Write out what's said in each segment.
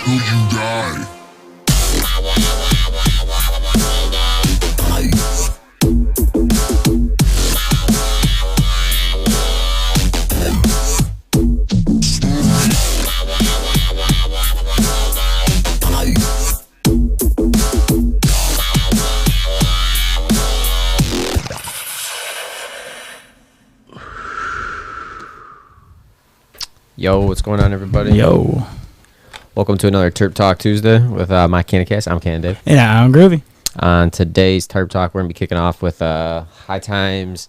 till you die. Yo, what's going on, everybody? Yo. Welcome to another Terp Talk Tuesday with my CannaCast. I'm Canna Dave. And I'm Groovy. On today's Terp Talk, we're going to be kicking off with Hightimes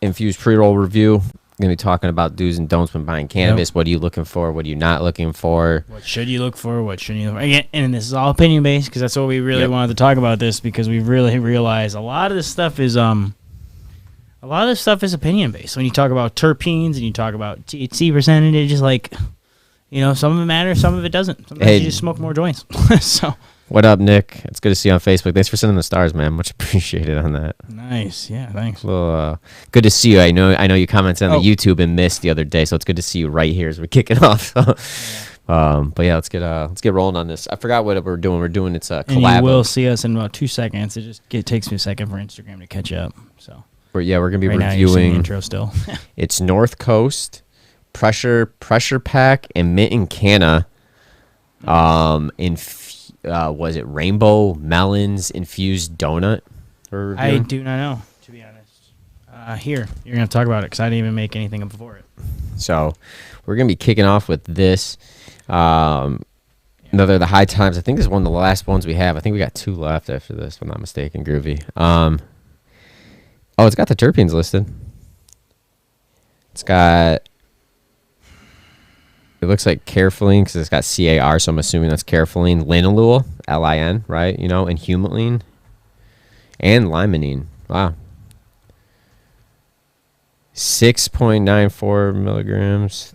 infused pre-roll review. We're going to be talking about do's and don'ts when buying cannabis. Yep. What are you looking for? What are you not looking for? What should you look for? What shouldn't you look for? Again, and this is all opinion-based because that's what we really wanted to talk about this, because we really realized a lot of this stuff is opinion-based. When you talk about terpenes and you talk about THC percentage, it's just like, you know, some of it matters, some of it doesn't. Sometimes you just smoke more joints. So, what up, Nick? It's good to see you on Facebook. Thanks for sending the stars, man. Much appreciated on that. Nice. Yeah, thanks. Well, good to see you. I know you commented on the YouTube and missed the other day, so it's good to see you right here as we're kicking off. So. Yeah. But yeah, let's get rolling on this. I forgot what we're doing. We're doing it's a collab. And you will see us in about 2 seconds. It takes me a second for Instagram to catch up. So. We're going to be right reviewing now intro still. It's North Coast Pressure Pack and Mitten Canna. Was it Rainbow Melonz infused donut? I do not know, to be honest. Here, you're going to talk about it because I didn't even make anything up before it. So we're going to be kicking off with this. Another of the Hightimes. I think this is one of the last ones we have. I think we got 2 left after this, if I'm not mistaken, Groovy. Oh, it's got the terpenes listed. It looks like carefulline because it's got CAR, so I'm assuming that's carefulline. Linalool, LIN, right? You know, and humulene. And limonene. Wow. 6.94 milligrams.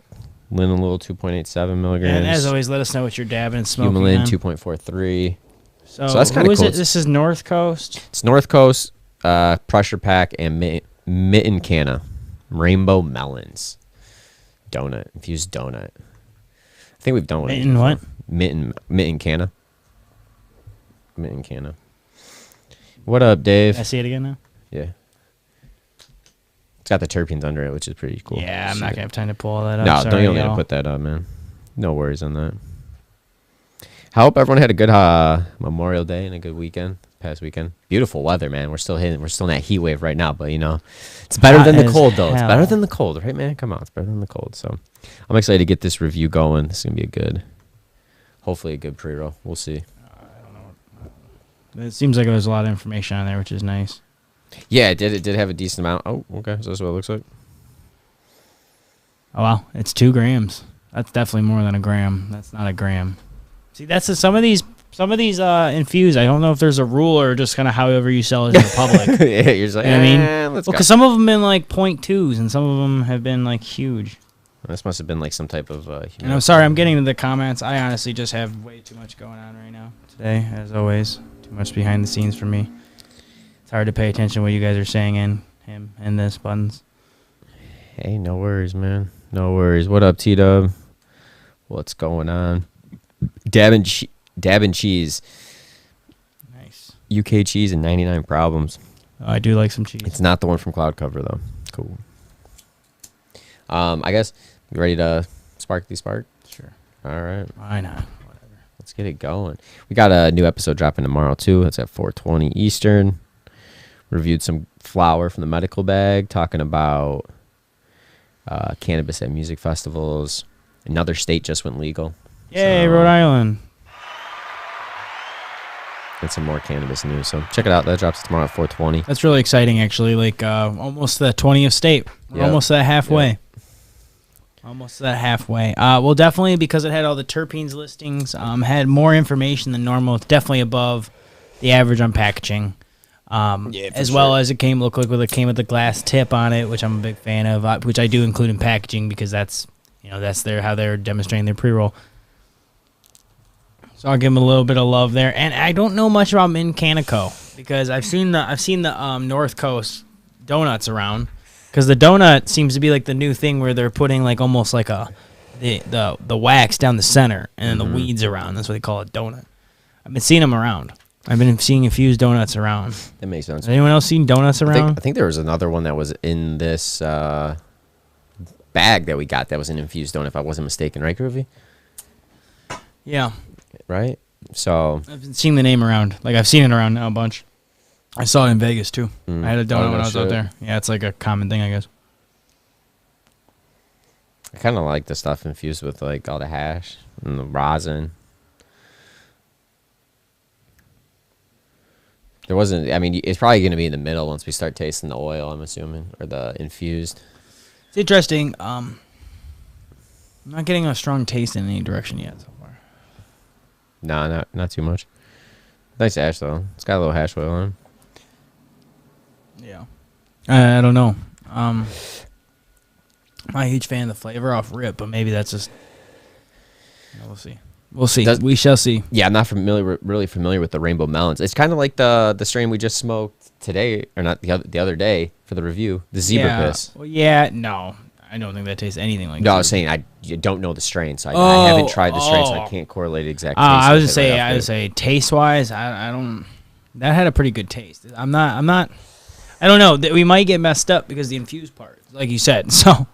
Linalool, 2.87 milligrams. And as always, let us know what you're dabbing and smoking. Humulene, 2.43. So that's kind of cool. This is North Coast? It's North Coast. Pressure Pack and Mitten Canna Rainbow Melonz infused donut. I think we've done one. Mitten what? Mitten Canna. Mitten Canna. What up, Dave? Can I see it again now? Yeah. It's got the terpenes under it, which is pretty cool. Yeah, I'm not gonna have time to pull all that up. No, don't need to put that up, man. No worries on that. I hope everyone had a good Memorial Day and a good weekend. Past weekend, beautiful weather, man. We're still in that heat wave right now, but you know, it's better than the cold, though. It's better than the cold, right, man? Come on, it's better than the cold. So, I'm excited to get this review going. This is gonna be hopefully a good pre-roll. We'll see. I don't know. It seems like there's a lot of information on there, which is nice. Yeah, it did have a decent amount. Oh, okay, so that's what it looks like. Oh wow, it's 2 grams. That's definitely more than a gram. That's not a gram. See, that's some of these infused, I don't know if there's a rule or just kind of however you sell it to the public. Yeah, you're just like, you know what I mean? Let's go. Because some of them have been like 0.2s and some of them have been like huge. This must have been like some type of... and I'm sorry, I'm getting to the comments. I honestly just have way too much going on right now today, as always. Too much behind the scenes for me. It's hard to pay attention to what you guys are saying in him and this buttons. Hey, no worries, man. No worries. What up, T-Dub? What's going on? Dab and cheese. Nice. UK cheese and 99 problems. Oh, I do like some cheese. It's not the one from Cloud Cover, though. Cool. I guess you ready to spark? Sure. All right. Why not? Whatever. Let's get it going. We got a new episode dropping tomorrow, too. It's at 4:20 Eastern. Reviewed some flower from the medical bag, talking about cannabis at music festivals. Another state just went legal. Yay, Rhode Island. And some more cannabis news. So check it out. That drops tomorrow at 4:20. That's really exciting, actually. Like almost the 20th state. We're almost that halfway. Yep. Almost that halfway. Well, definitely because it had all the terpenes listings, had more information than normal. It's definitely above the average on packaging. As well as it came with the glass tip on it, which I'm a big fan of, which I do include in packaging because that's how they're demonstrating their pre-roll. So I'll give them a little bit of love there. And I don't know much about Mitten Canna Co. because I've seen the North Coast donuts around, because the donut seems to be like the new thing where they're putting like almost like a the wax down the center and then the weeds around. That's what they call a donut. I've been seeing them around. I've been seeing infused donuts around. That makes sense. Has anyone else seen donuts around? I think there was another one that was in this bag that we got that was an infused donut, if I wasn't mistaken, right, Groovy? Yeah. Right? So I've been seeing the name around. Like, I've seen it around now a bunch. I saw it in Vegas, too. I had a donut when I was out there. Yeah, it's like a common thing, I guess. I kind of like the stuff infused with, like, all the hash and the rosin. There wasn't, I mean, it's probably going to be in the middle once we start tasting the oil, I'm assuming, or the infused. It's interesting. I'm not getting a strong taste in any direction yet so far. No, not too much. Nice hash, though. It's got a little hash oil on it. Yeah. I don't know. I'm not a huge fan of the flavor off rip, but maybe that's just... we'll see. We'll see. We shall see. Yeah, I'm not really familiar with the Rainbow Melonz. It's kind of like the strain we just smoked today, or not the other day for the review, the Zebra Piss. Well, yeah, no. I don't think that tastes anything like that. No, I was saying you don't know the strain, so I haven't tried the strain, so I can't correlate exact taste. I was just say taste-wise, I don't... That had a pretty good taste. I'm not... I don't know. We might get messed up because the infused part, like you said, so...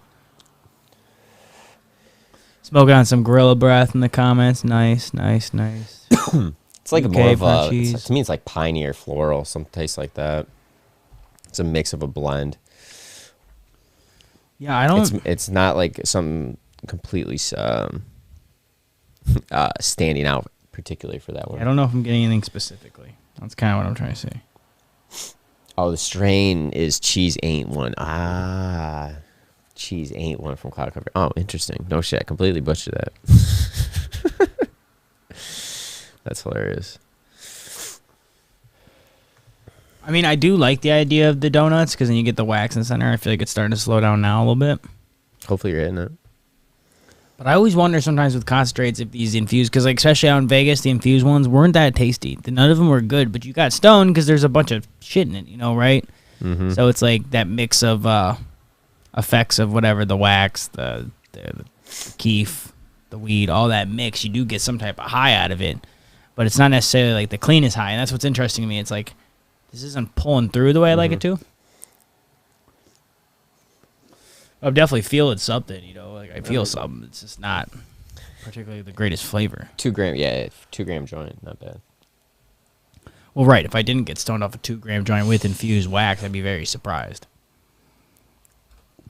Smoking on some Gorilla Breath in the comments. Nice. It's like more of a... to me, it's like piney or floral, some taste like that. It's a mix of a blend. Yeah, I don't... It's not like something completely standing out, particularly for that one. I don't know if I'm getting anything specifically. That's kind of what I'm trying to say. Oh, the strain is Cheese Ain't One. Cheese Ain't One from Cloud Cover. Oh, interesting. No shit. I completely butchered that. That's hilarious. I mean, I do like the idea of the donuts because then you get the wax in the center. I feel like it's starting to slow down now a little bit. Hopefully you're hitting it. But I always wonder sometimes with concentrates if these infused, because like especially out in Vegas, the infused ones weren't that tasty. None of them were good, but you got stoned because there's a bunch of shit in it, right? Mm-hmm. So it's like that mix of effects of whatever, the wax, the keef, the weed, all that mix. You do get some type of high out of it, but it's not necessarily like the cleanest high. And that's what's interesting to me. It's like, this isn't pulling through the way I like it to. I'm definitely feeling something, like I feel something. It's just not particularly the greatest flavor. 2 gram, yeah, 2 gram joint, not bad. Well, right, if I didn't get stoned off a 2 gram joint with infused wax, I'd be very surprised.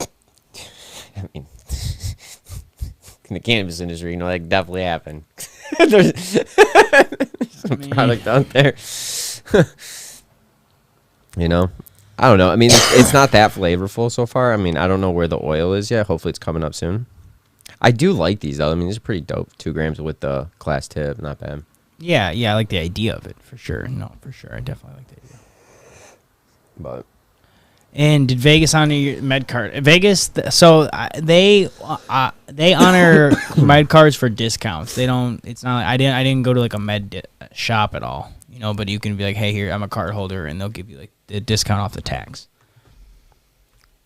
I mean, in the cannabis industry, that definitely happened. There's some product out there. I don't know. I mean, it's not that flavorful so far. I mean, I don't know where the oil is yet. Hopefully it's coming up soon. I do like these, though. I mean, these are pretty dope. 2 grams with the glass tip. Not bad. Yeah, I like the idea of it, for sure. No, for sure. I definitely like the idea. But... And did Vegas honor your med card? Vegas, so they honor med cards for discounts. They don't. It's not. Like, I didn't go to like a med shop at all. But you can be like, hey, here, I'm a card holder, and they'll give you like the discount off the tax.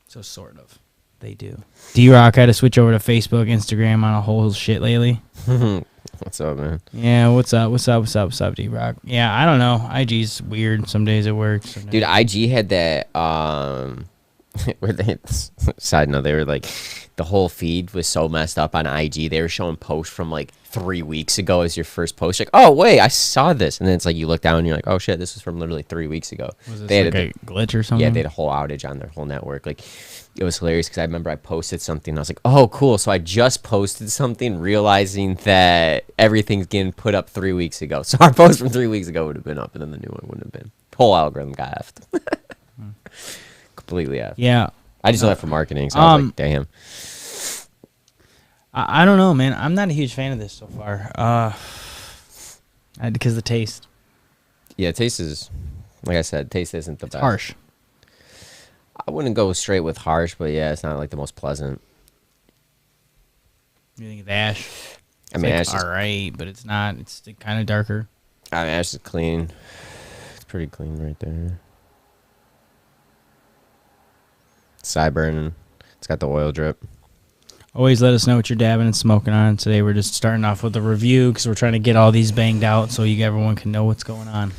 So sort of, they do. D-Rock had to switch over to Facebook, Instagram on a whole shit lately. What's up, man? Yeah, what's up, D-Rock? Yeah, I don't know. IG's weird. Some days it works. Dude, IG had that, where side note, they were like, the whole feed was so messed up on IG. They were showing posts from like 3 weeks ago as your first post. Like, oh, wait, I saw this. And then it's like, you look down and you're like, oh, shit, this was from literally 3 weeks ago. Was this like a glitch or something? Yeah, they had a whole outage on their whole network. Like, it was hilarious because I remember I posted something and I was like, oh, cool. So I just posted something realizing that everything's getting put up 3 weeks ago. So our post from 3 weeks ago would have been up and then the new one wouldn't have been. Whole algorithm got effed. Completely effed. Yeah. I just know that for marketing, so I was like, damn. I don't know, man. I'm not a huge fan of this so far. Because the taste. Yeah, taste is, like I said, taste isn't the best. Harsh. I wouldn't go straight with harsh, but yeah, it's not like the most pleasant. You think of ash? I mean, ash is all right, but it's not. It's kind of darker. I mean, ash is clean. It's pretty clean right there. Sideburn. It's got the oil drip. Always let us know what you're dabbing and smoking on. Today we're just starting off with a review because we're trying to get all these banged out so everyone can know what's going on.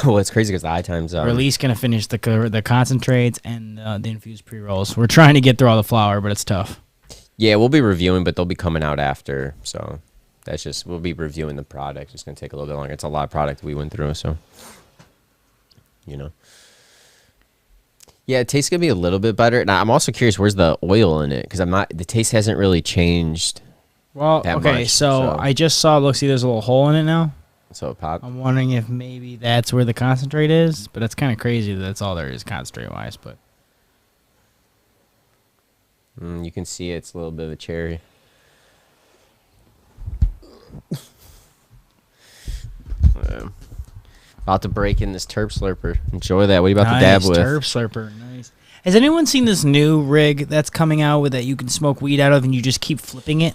Well, it's crazy because the Hightimes... We're at least going to finish the concentrates and the infused pre-rolls. We're trying to get through all the flower, but it's tough. Yeah, we'll be reviewing, but they'll be coming out after. So that's just... We'll be reviewing the product. It's going to take a little bit longer. It's a lot of product we went through, so... You know. Yeah, it tastes going to be a little bit better. And I'm also curious, where's the oil in it? Because the taste hasn't really changed. Well, okay, much, so I just saw, look, see, there's a little hole in it now. So it popped. I'm wondering if maybe that's where the concentrate is, but that's kind of crazy that that's all there is concentrate-wise. But you can see it's a little bit of a cherry. About to break in this Terp Slurper. Enjoy that. What are you about to dab with? Terp Slurper, nice. Has anyone seen this new rig that's coming out with that you can smoke weed out of and you just keep flipping it?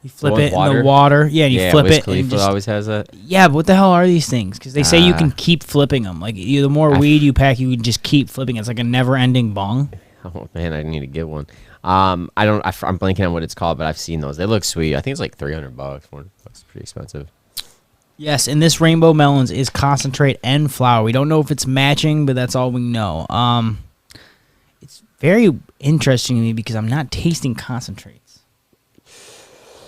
You flip it in the water. Yeah, and you flip Wiz it. Khalifa and just, always has that. Yeah, but what the hell are these things? Because they say you can keep flipping them. Like, the more weed you pack, you can just keep flipping. It's like a never-ending bong. Oh, man, I need to get one. I'm blanking on what it's called, but I've seen those. They look sweet. I think it's like $300. It's pretty expensive. Yes, and this Rainbow Melonz is concentrate and flower. We don't know if it's matching, but that's all we know. It's very interesting to me because I'm not tasting concentrates.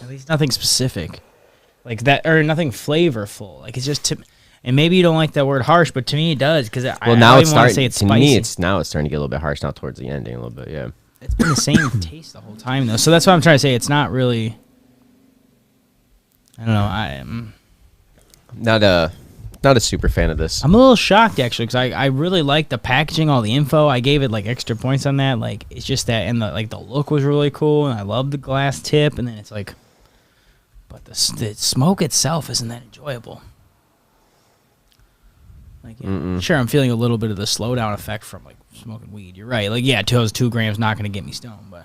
At least nothing specific. Like that, or nothing flavorful. Like it's just, and maybe you don't like that word harsh, but to me it does because I don't want to say it's spicy. To me, it's starting to get a little bit harsh now towards the ending a little bit, yeah. It's been the same taste the whole time, though. So that's what I'm trying to say. It's not really, I don't know, I'm not a super fan of this. I'm a little shocked actually because I really like the packaging, all the info. I gave it like extra points on that. Like it's just that, and the look was really cool, and I love the glass tip. And then it's like, but the smoke itself isn't that enjoyable. Like sure, I'm feeling a little bit of the slowdown effect from like smoking weed. You're right. Like 2 grams not gonna get me stoned, but.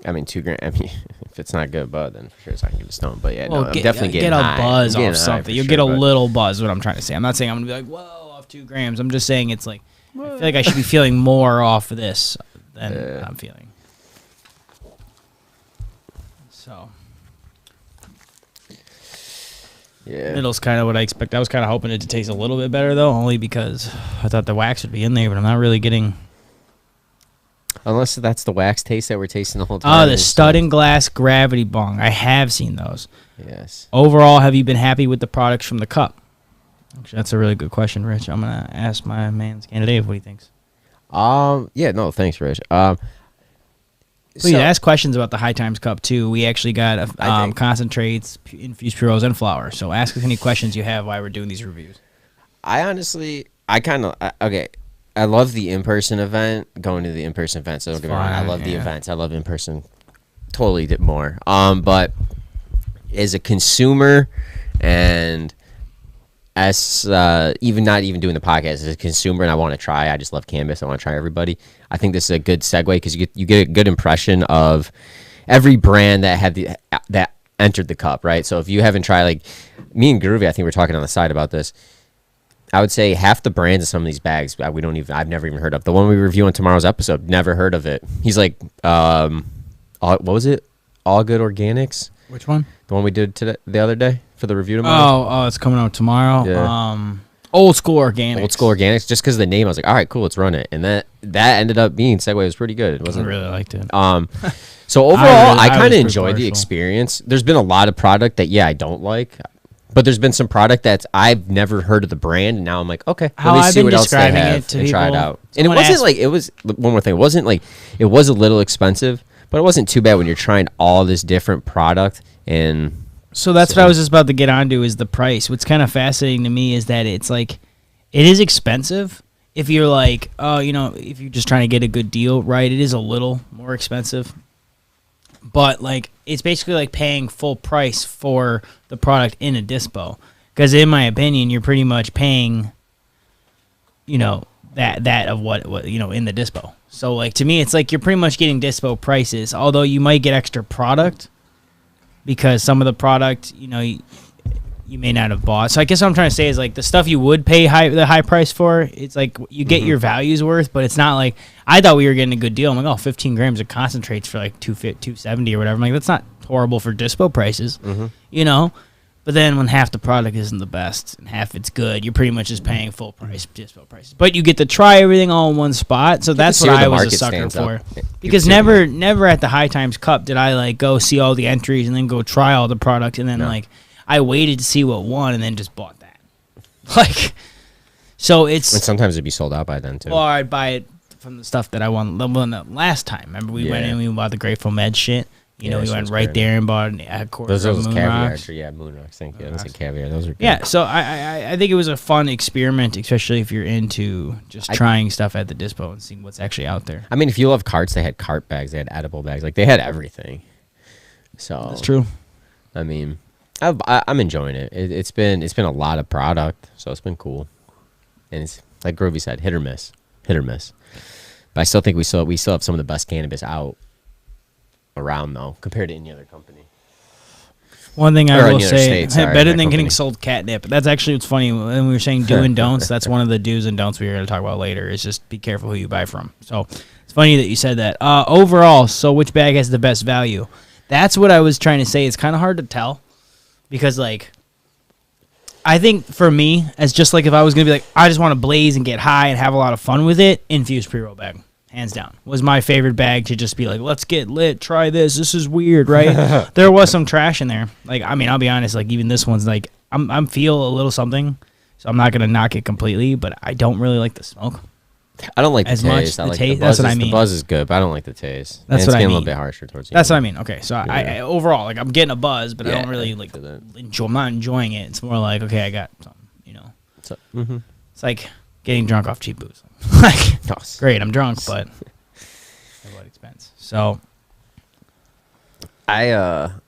I mean, 2 grams. I mean, if it's not good bud, then for sure it's not gonna get a stone. But yeah, well, I'm definitely getting a high. buzz off something. You'll get a little buzz. What I'm trying to say. I'm not saying I'm gonna be like, whoa, off 2 grams. I'm just saying it's like I feel like I should be feeling more off of this than I'm feeling. So. Yeah. Middle's kind of what I expect. I was kind of hoping it to taste a little bit better though, only because I thought the wax would be in there, but I'm not really getting. Unless that's the wax taste that we're tasting the whole time. Oh, the stud and glass gravity bong. I have seen those. Yes. Overall, have you been happy with the products from the cup? Actually, that's a really good question, Rich. I'm gonna ask my man's candidate what he thinks. Yeah, no, thanks, Rich. Please ask questions about the Hightimes Cup too. We actually got concentrates, infused pre-rolls, and flour. So ask us any questions you have while we're doing these reviews. I love the in-person event, going to the in-person events. So don't get me wrong, I love the events. I love in-person totally more. But as a consumer and as even not even doing the podcast, as a consumer and I want to try, I just love cannabis. I want to try everybody. I think this is a good segue because you get a good impression of every brand that had that entered the cup, right? So if you haven't tried, like me and Groovy, I think we're talking on the side about this. I would say half the brands of some of these bags I've never even heard of. The one we review on tomorrow's episode, never heard of it. He's like, what was it? All Good Organics. Which one? The one we did the other day for the review tomorrow. Oh, it's coming out tomorrow. Yeah. Old School Organics. Old School Organics. Just because of the name, I was like, all right, cool, let's run it. And that ended up being segue was pretty good. It wasn't. I really liked it. So overall, I kind of enjoyed the experience. There's been a lot of product that I don't like. But there's been some product that I've never heard of the brand, and now I'm like, okay, let me see what else they have and try it out. And it wasn't like it was. One more thing, it wasn't like it was a little expensive, but it wasn't too bad when you're trying all this different product. And so that's what I was just about to get onto is the price. What's kind of fascinating to me is that it's like it is expensive. If you're like, if you're just trying to get a good deal, right? It is a little more expensive. But, like, it's basically like paying full price for the product in a dispo. Because, in my opinion, you're pretty much paying, that of what in the dispo. So, like, to me, it's like you're pretty much getting dispo prices. Although you might get extra product. Because some of the product, you may not have bought. So I guess what I'm trying to say is like the stuff you would pay the high price for, it's like you get your value's worth, but it's not like I thought we were getting a good deal. I'm like, 15 grams of concentrates for like 270 or whatever. I'm like, that's not horrible for dispo prices, you know. But then when half the product isn't the best and half it's good, you're pretty much just paying full price dispo prices. But you get to try everything all in one spot, so that's what I was a sucker for. Because never at the Hightimes Cup did I like go see all the entries and then go try all the product and then like I waited to see what won and then just bought that. Like, so it's. And sometimes it'd be sold out by then too. Or I'd buy it from the stuff that I won the last time. Remember we went in and we bought the Grateful Med shit. You know, we went right there and bought a quarter of Moon caviar. Rocks. Yeah, Moon Rocks. Thank you. Those are caviar. Those are good. Yeah, so I think it was a fun experiment, especially if you're into just trying stuff at the dispo and seeing what's actually out there. I mean, if you love carts, they had cart bags. They had edible bags. Like, they had everything. So that's true. I mean, I'm enjoying it. It's been a lot of product, so it's been cool. And it's, like Grovey said, hit or miss. Hit or miss. But I still think we still have some of the best cannabis out around though compared to any other company. One thing I will say, better than getting sold catnip. That's actually what's funny when we were saying do and don'ts. That's one of the do's and don'ts we were going to talk about later. Is just be careful who you buy from. So it's funny that you said that. Overall, so which bag has the best value? That's what I was trying to say. It's kind of hard to tell because like I think for me, as just like if I was going to be like I just want to blaze and get high and have a lot of fun with it, infused pre-roll bag. Hands down, was my favorite bag to just be like, let's get lit, try this. This is weird, right? There was some trash in there. Like, I mean, I'll be honest. Like, even this one's like, I'm feel a little something, so I'm not gonna knock it completely. But I don't really like the smoke. I don't like as the much. Taste. The taste. That's what I mean. The buzz is good, but I don't like the taste. That's what I mean. It's getting a little bit harsher towards you. That's what I mean. Okay, so I overall like I'm getting a buzz, but I don't really like enjoy. I'm not enjoying it. It's more like okay, I got something. You know, it's like getting drunk off cheap booze. Like, great, I'm drunk, but. What expense? So, we'll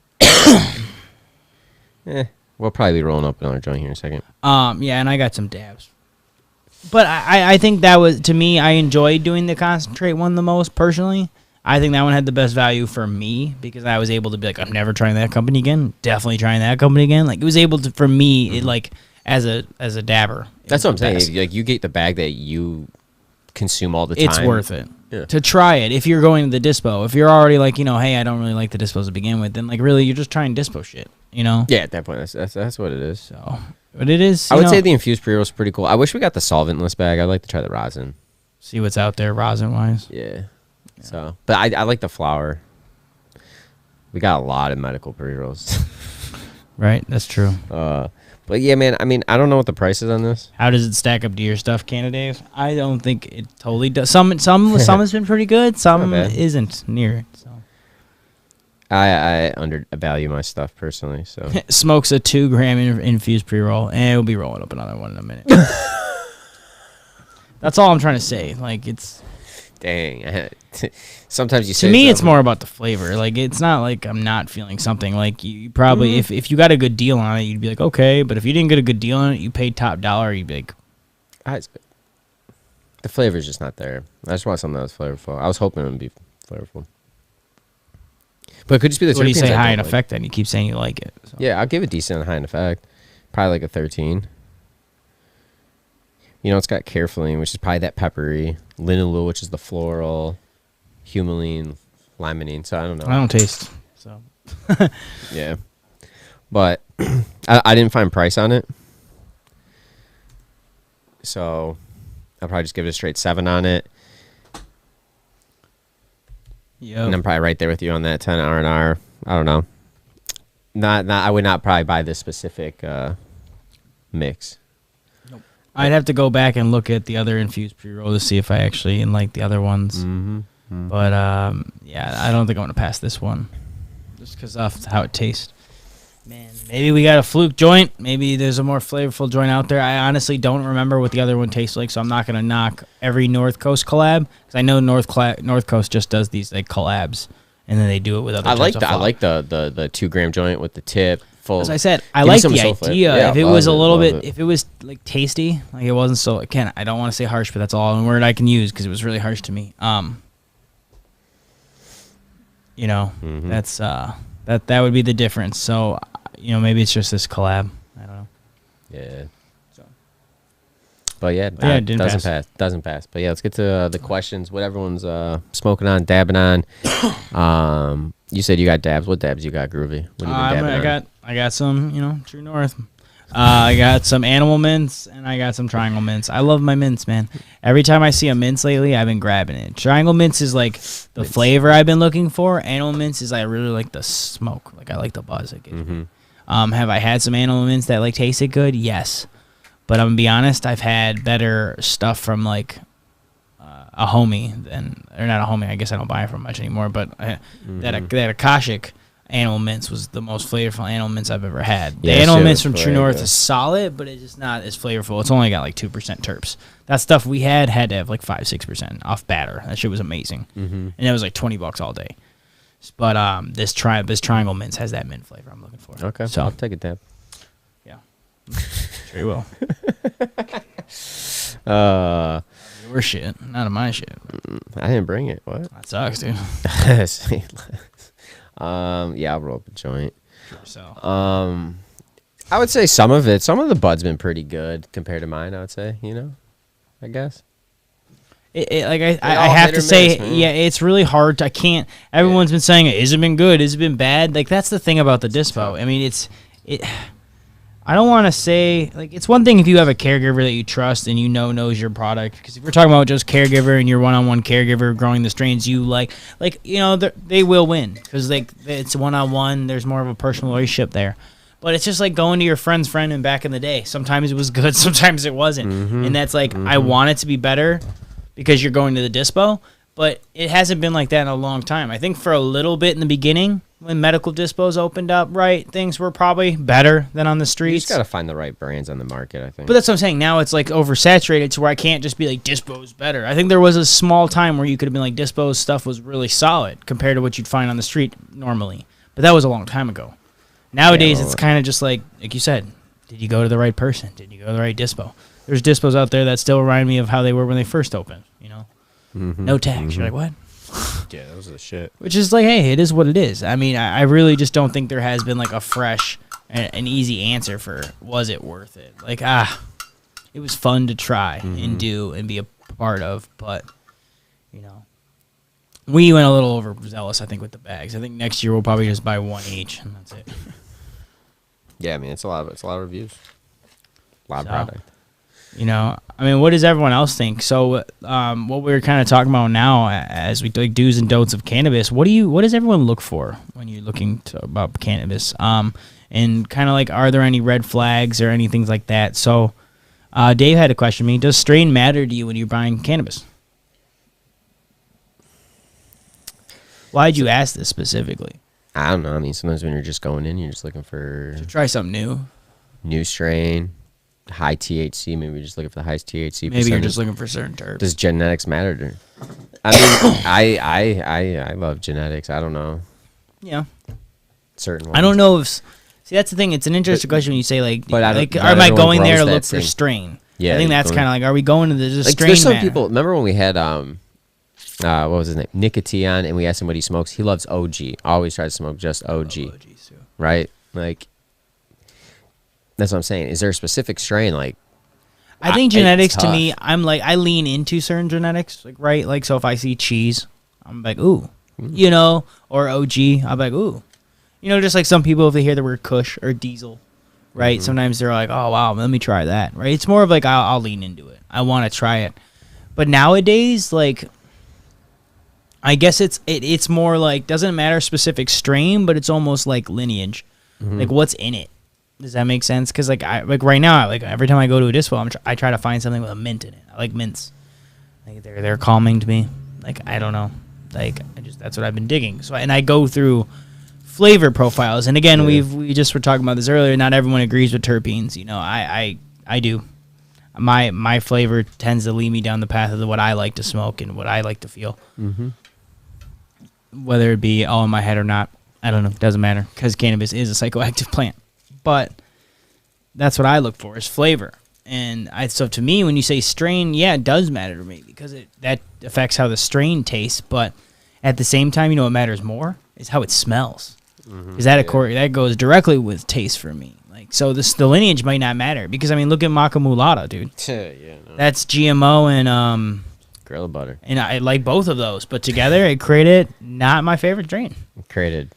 probably be rolling up another joint here in a second. Yeah, and I got some dabs, but I think that was to me. I enjoyed doing the concentrate one the most personally. I think that one had the best value for me because I was able to be like, I'm never trying that company again. Definitely trying that company again. Like it was able to for me, it like as a dabber. That's what I'm saying. Like you get the bag that you consume all the time. It's worth it. Yeah. To try it if you're going to the dispo. If you're already like, you know, hey, I don't really like the dispos to begin with, then like really you're just trying dispo shit, you know? Yeah, at that point, that's what it is. So, but it is. I would say the infused pre-roll is pretty cool. I wish we got the solventless bag. I'd like to try the rosin. See what's out there rosin wise. Yeah. So, but I like the flower. We got a lot of medical pre-rolls. Right, that's true. But yeah, man, I mean, I don't know what the price is on this. How does it stack up to your stuff, Canada Dave? I don't think it totally does. Some has been pretty good. Some isn't near it. So I undervalue my stuff personally. So smokes a 2 gram infused pre-roll, and we'll be rolling up another one in a minute. That's all I'm trying to say. Like it's. Dang. Sometimes you say to me it's more about the flavor. Like it's not like I'm not feeling something. Like you probably if you got a good deal on it, you'd be like okay. But if you didn't get a good deal on it, you paid top dollar, you'd be like, the flavor's just not there. I just want something that was flavorful. I was hoping it would be flavorful, but it could just be the. What do you say high in effect? Then you keep saying you like it. So. Yeah, I'll give it decent high in effect. Probably like a 13. You know, it's got carefully, which is probably that peppery. Linalool, which is the floral. Humulene, limonene. So I don't know. I don't taste. So yeah, but I didn't find price on it, so I'll probably just give it a straight 7 on it. Yeah, and I'm probably right there with you on that 10 R&R. I don't know. Not. I would not probably buy this specific mix. I'd have to go back and look at the other infused pre-roll to see if I actually like the other ones. But yeah, I don't think I'm gonna pass this one, just because of how it tastes. Man, maybe we got a fluke joint. Maybe there's a more flavorful joint out there. I honestly don't remember what the other one tastes like, so I'm not gonna knock every North Coast collab because I know North Coast just does these like collabs, and then they do it with other. I like the 2 gram joint with the tip. As I said, I like the idea. Yeah, if it was a little bit, if it was like tasty, like it wasn't so. Again, I don't want to say harsh, but that's all a word I can use because it was really harsh to me. You know, that's that would be the difference. So, you know, maybe it's just this collab. I don't Yeah. So. But yeah, it didn't doesn't pass. Doesn't pass. But yeah, let's get to the questions. What everyone's smoking on, dabbing on. You said you got dabs. What dabs you got, Groovy? What have you been dabbing on? I got some, True North. I got some animal mints and I got some triangle mints. I love my mints, man. Every time I see a mints lately, I've been grabbing it. Triangle mints is like the flavor I've been looking for. Animal mints is I really like the smoke. Like I like the buzz it gives me. Have I had some animal mints that like tasted good? Yes. But I'm gonna be honest, I've had better stuff from like a homie or not a homie. I guess I don't buy it from much anymore. But that Akashic animal mints was the most flavorful animal mints I've ever had. The animal mints from True North is solid, but it's just not as flavorful. It's only got like 2% terps. That stuff we had to have like 5-6% off batter. That shit was amazing, and it was like $20 all day. But this triangle mints has that mint flavor I'm looking for. Okay, so I'll take a dab. Yeah, sure you will. Your shit, not of my shit. I didn't bring it. What? That sucks, dude. Yeah, I'll roll up a joint. So, I would say some of the bud's been pretty good compared to mine. I would say, I guess. I have to say, yeah, it's really hard. I can't. Everyone's been saying, has it been good? Has it been bad? Like that's the thing about the dispo. I mean, I don't want to say like it's one thing if you have a caregiver that you trust and knows your product. Because if we're talking about just caregiver and your one-on-one caregiver growing the strains you like they will win because like it's one-on-one. There's more of a personal relationship there. But it's just like going to your friend's friend and back in the day. Sometimes it was good, sometimes it wasn't, and that's like I want it to be better because you're going to the dispo. But it hasn't been like that in a long time. I think for a little bit in the beginning, when medical dispos opened up, right, things were probably better than on the streets. You just got to find the right brands on the market, I think. But that's what I'm saying. Now it's like oversaturated to where I can't just be like, dispo's better. I think there was a small time where you could have been like, dispo's stuff was really solid compared to what you'd find on the street normally. But that was a long time ago. Nowadays, it's kind of just like you said, did you go to the right person? Did you go to the right dispo? There's dispos out there that still remind me of how they were when they first opened, No tax. You're like, what? Yeah, those are the shit. Which is like, hey, it is what it is. I mean, I really just don't think there has been like a fresh and easy answer for was it worth it? Like, it was fun to try and do and be a part of, but, we went a little overzealous, I think, with the bags. I think next year we'll probably just buy one each, and that's it. Yeah, I mean, it's a lot of reviews. A lot of product. I mean, what does everyone else think? So, what we're kind of talking about now, as we like do's and don'ts of cannabis, what does everyone look for when you're looking about cannabis? And kind of like, are there any red flags or anything like that? So, Dave had a question to me. Does strain matter to you when you're buying cannabis? Why'd you ask this specifically? I don't know. I mean, sometimes when you're just going in, you're just looking for to try something new strain. High THC, maybe you're just looking for the highest THC. Maybe percentage. You're just looking for certain terps. Does genetics matter? I mean, I love genetics. I don't know. Yeah. Certain ones. I don't know if. See, that's the thing. It's an interesting question when you say like, am I everyone going there to grows look that for same- strain? Yeah, I think that's kind of like, are we going to the strain? There's some matter? people. Remember when we had what was his name? Nicotine on, and we asked him what he smokes. He loves OG. Always tries to smoke just OG. OGs too. Right? Like, that's what I'm saying. Is there a specific strain like? I think genetics to me, I'm like, I lean into certain genetics, like, right? Like, so if I see cheese, I'm like, ooh, or OG, I'm like, ooh. Just like some people, if they hear the word Kush or Diesel, right? Sometimes they're like, oh, wow, let me try that, right? It's more of like, I'll lean into it. I want to try it. But nowadays, like, I guess it's more like, doesn't matter specific strain, but it's almost like lineage. Like, what's in it? Does that make sense? Because like right now, like every time I go to a dispo, I try to find something with a mint in it. I like mints. Like they're calming to me. Like I don't know. Like that's what I've been digging. So and I go through flavor profiles. And again, we just were talking about this earlier. Not everyone agrees with terpenes. I do. My flavor tends to lead me down the path of what I like to smoke and what I like to feel. Whether it be all in my head or not, I don't know. It doesn't matter because cannabis is a psychoactive plant. But that's what I look for is flavor. And so to me, when you say strain, yeah, it does matter to me because that affects how the strain tastes. But at the same time, what matters more is how it smells. Because that goes directly with taste for me. Like, so the lineage might not matter because, I mean, look at Maca Mulata, dude. Yeah, no. That's GMO and Gorilla butter. And I like both of those, but together it created not my favorite strain. It created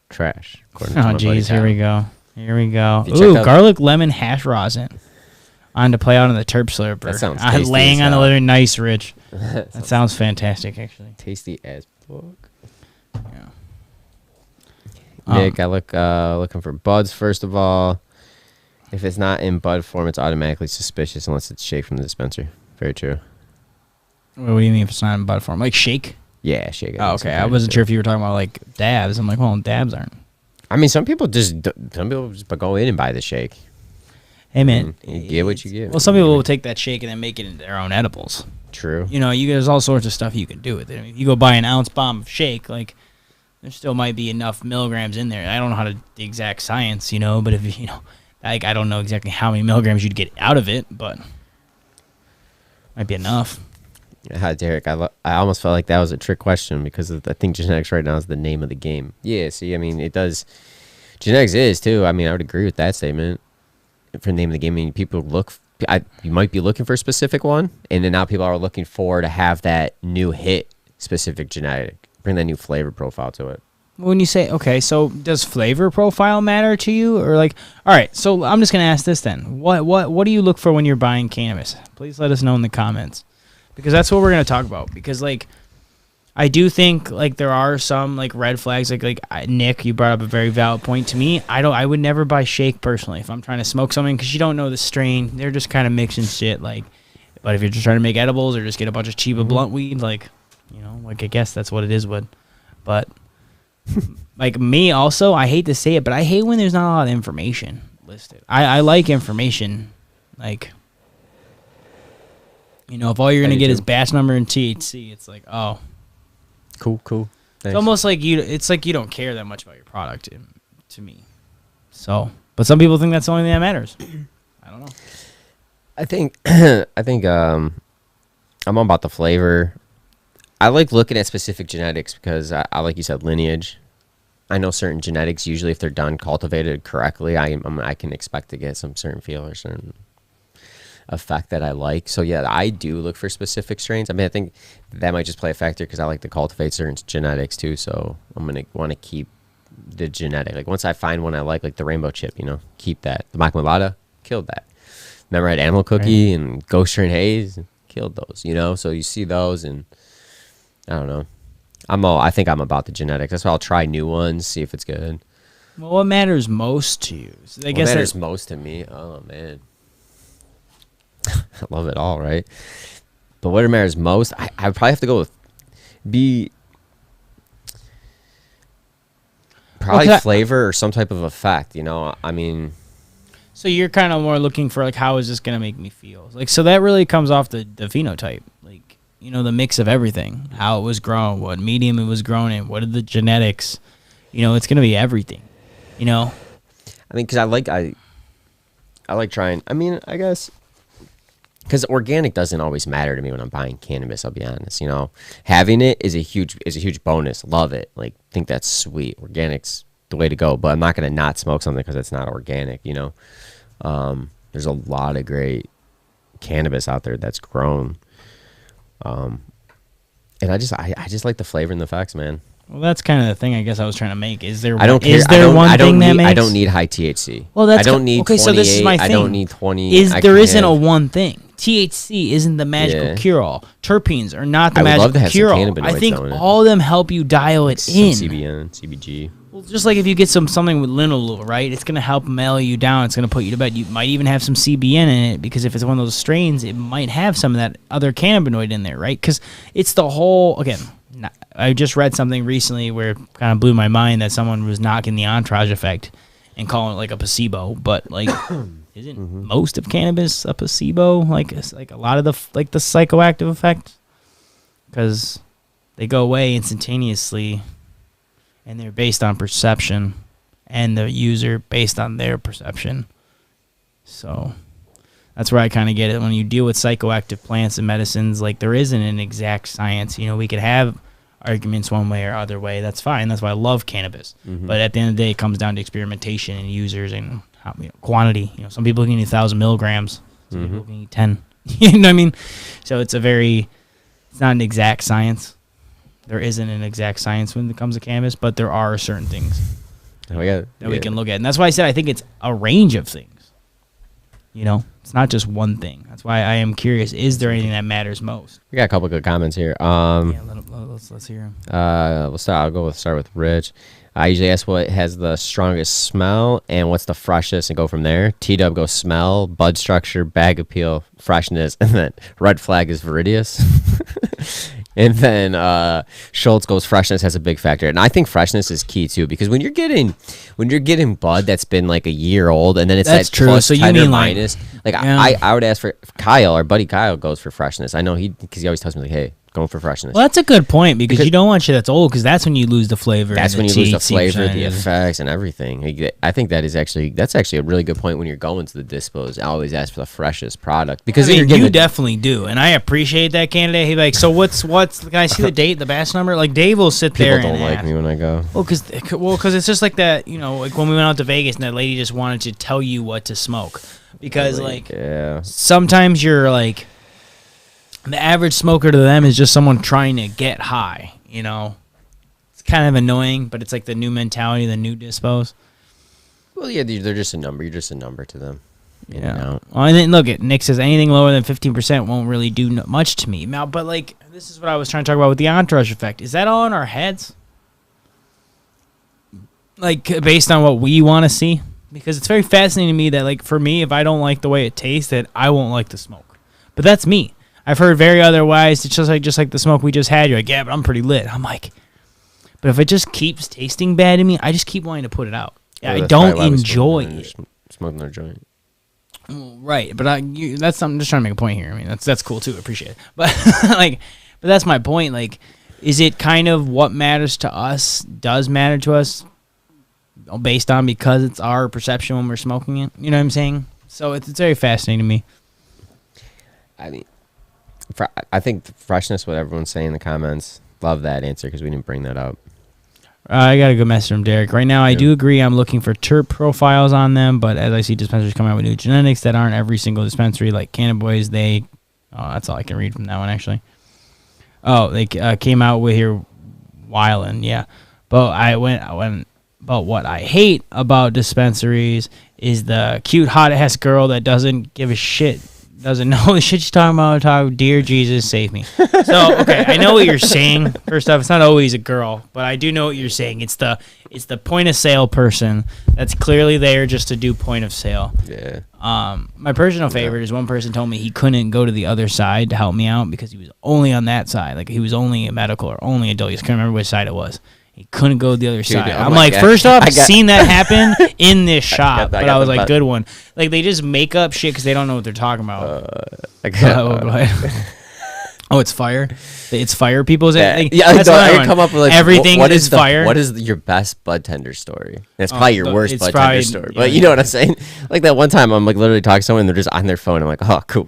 trash. Oh, jeez, here we go. Here we go. If you Ooh, check out- garlic lemon hash rosin. On to play out on the Terp Slurper. That sounds tasty laying as on the hell. litter, nice, Rich. That That sounds fantastic, actually. tasty as fuck. Yeah. Nick, I look looking for buds first of all. If it's not in bud form, it's automatically suspicious unless it's shake from the dispenser. Very true. What do you mean if it's not in bud form? Like shake? Yeah, shake. Oh, okay. I wasn't sure if you were talking about like dabs. I'm like, well, dabs aren't. I mean, some people just go in and buy the shake. Hey, man. You get what you get. Well, some people will take that shake and then make it into their own edibles. True. You know, there's all sorts of stuff you can do with it. I mean, if you go buy an ounce bomb of shake, like, there still might be enough milligrams in there. I don't know the exact science, you know, but if you know, like, I don't know exactly how many milligrams you'd get out of it, but might be enough. Hi, Derek. I almost felt like that was a trick question because I think genetics right now is the name of the game. Yeah, see, I mean, it does. Genetics is, too. I mean, I would agree with that statement. For the name of the game, I mean, people you might be looking for a specific one, and then now people are looking for to have that new hit specific genetic, bring that new flavor profile to it. When you say, okay, so does flavor profile matter to you? Or like, all right, so I'm just going to ask this then. What do you look for when you're buying cannabis? Please let us know in the comments. Because that's what we're going to talk about. Because, like, I do think, like, there are some, like, red flags. Like Nick, you brought up a very valid point to me. I would never buy shake, personally, if I'm trying to smoke something. Because you don't know the strain. They're just kind of mixing shit, like. But if you're just trying to make edibles or just get a bunch of cheap blunt weed, like, you know, like, I guess that's what it is with. But, like, me also, I hate to say it, but I hate when there's not a lot of information listed. I like information, like, you know, if all you're going to get is batch number and THC, it's like, oh. Cool. Thanks. It's almost like it's like you don't care that much about your product to me. So, but some people think that's the only thing that matters. I don't know. I think I'm all about the flavor. I like looking at specific genetics because I like you said, lineage. I know certain genetics, usually if they're done, cultivated correctly, I can expect to get some certain feel or certain effect that I like. So yeah, I do look for specific strains. I mean, I think that might just play a factor because I like to cultivate certain genetics too. So I'm gonna want to keep the genetic. Like once I find one I like the rainbow chip, you know, keep that. The Maca Mulata, killed that. Remember I had Animal Cookie and Ghost Train Haze, killed those. You know, so you see those and I don't know. I think I'm about the genetics. That's why I'll try new ones, see if it's good. Well, what matters most to you? So what matters most to me? Oh man. I love it all, right? But what matters most, I would probably have to go with flavor or some type of effect, you know? I mean... So you're kind of more looking for, like, how is this going to make me feel? Like, so that really comes off the phenotype. Like, you know, the mix of everything. How it was grown, what medium it was grown in, what are the genetics. You know, it's going to be everything, you know? I mean, because I like trying... I mean, I guess... Because organic doesn't always matter to me when I'm buying cannabis. I'll be honest. You know, having it is a huge bonus. Love it. Like, think that's sweet. Organic's the way to go. But I'm not gonna not smoke something because it's not organic. You know, there's a lot of great cannabis out there that's grown. And I just like the flavor and the effects, man. Well, that's kind of the thing I guess I was trying to make. Is there? I don't care. Is there one thing that makes? I don't need high THC. Well, that's I don't need. Okay, 28, so this is my thing. I don't need 20. There isn't a one thing. THC isn't the magical cure-all. Terpenes are not the magical cure-all. I think all of them help you dial it in. CBN, CBG. Well, just like if you get something with linalool, right? It's going to help mellow you down. It's going to put you to bed. You might even have some CBN in it because if it's one of those strains, it might have some of that other cannabinoid in there, right? Because it's the whole, again, I just read something recently where it kind of blew my mind that someone was knocking the entourage effect and calling it like a placebo, but like... Isn't most of cannabis a placebo? Like a lot of the psychoactive effect, because they go away instantaneously, and they're based on perception, and the user based on their perception. So that's where I kind of get it. When you deal with psychoactive plants and medicines, like there isn't an exact science. You know, we could have arguments one way or other way. That's fine. That's why I love cannabis. But at the end of the day, it comes down to experimentation and users and quantity. Some people can eat 1,000 milligrams. Some people can eat 10. You know what I mean? So it's not an exact science. There isn't an exact science when it comes to cannabis, but there are certain things that we can look at. And that's why I said I think it's a range of things. It's not just one thing. That's why I am curious, is there anything that matters most? We got a couple good comments here. Let's hear them. I'll start with Rich. I usually ask what has the strongest smell and what's the freshest and go from there. T-Dub goes smell, bud structure, bag appeal, freshness, and then red flag is viridius. And then Schultz goes freshness has a big factor. And I think freshness is key too, because when you're getting bud that's been like a year old and then it's that's that true. plus So you mean minus, I would ask for Kyle, our buddy Kyle goes for freshness. I know because he always tells me like, hey, going for freshness. Well, that's a good point because you don't want shit that's old because that's when you lose the flavor. That's when you lose the flavor, the effects, and everything. I think that's actually a really good point when you're going to the dispos. I always ask for the freshest product because you definitely do, and I appreciate that candidate. He's like, so what's? Can I see the date, the batch number? Like Dave will sit there. People don't like me when I go. Well, because it's just like that. Like when we went out to Vegas and that lady just wanted to tell you what to smoke because sometimes you're like. The average smoker to them is just someone trying to get high, It's kind of annoying, but it's like the new mentality, the new dispos. Well, yeah, they're just a number. You're just a number to them. Yeah. Well, and then look at Nick says anything lower than 15% won't really do much to me. Now, but like this is what I was trying to talk about with the entourage effect. Is that all in our heads? Like based on what we want to see? Because it's very fascinating to me that like for me, if I don't like the way it tastes, that I won't like the smoke. But that's me. I've heard very otherwise. It's just like the smoke we just had. You're like, yeah, but I'm pretty lit. I'm like, but if it just keeps tasting bad to me, I just keep wanting to put it out. I don't enjoy it. Smoking their joint. Right, but I'm just trying to make a point here. I mean, that's cool too. I appreciate it. But but that's my point. Like, is it kind of what matters to us does matter to us based on because it's our perception when we're smoking it? You know what I'm saying? So it's very fascinating to me. I mean. I think the freshness, what everyone's saying in the comments, love that answer because we didn't bring that up. I got a good message from Derek. Right now, I do agree I'm looking for terp profiles on them, but as I see dispensaries coming out with new genetics that aren't every single dispensary, like Cannaboys, that's all I can read from that one, actually. Oh, they came out with here Wyland, yeah. But but what I hate about dispensaries is the cute hot-ass girl that doesn't give a shit. Doesn't know the shit she's talking about. Dear Jesus, save me. So, okay, I know what you're saying. First off, it's not always a girl, but I do know what you're saying. It's the point of sale person that's clearly there just to do point of sale. Yeah. My personal favorite is one person told me he couldn't go to the other side to help me out because he was only on that side. Like he was only a medical or only adult use. I can't remember which side it was. He couldn't go to the other side. I'm like, first off, I've seen that happen in this shop, but I was like, good one. Like, they just make up shit because they don't know what they're talking about. Go ahead. Oh, it's fire? It's fire, people? I come up with like, everything is fire. What is your best bud tender story? That's probably your worst bud tender story. But you know what I'm saying? Like that one time, I'm like literally talking to someone, and they're just on their phone. I'm like, oh, cool.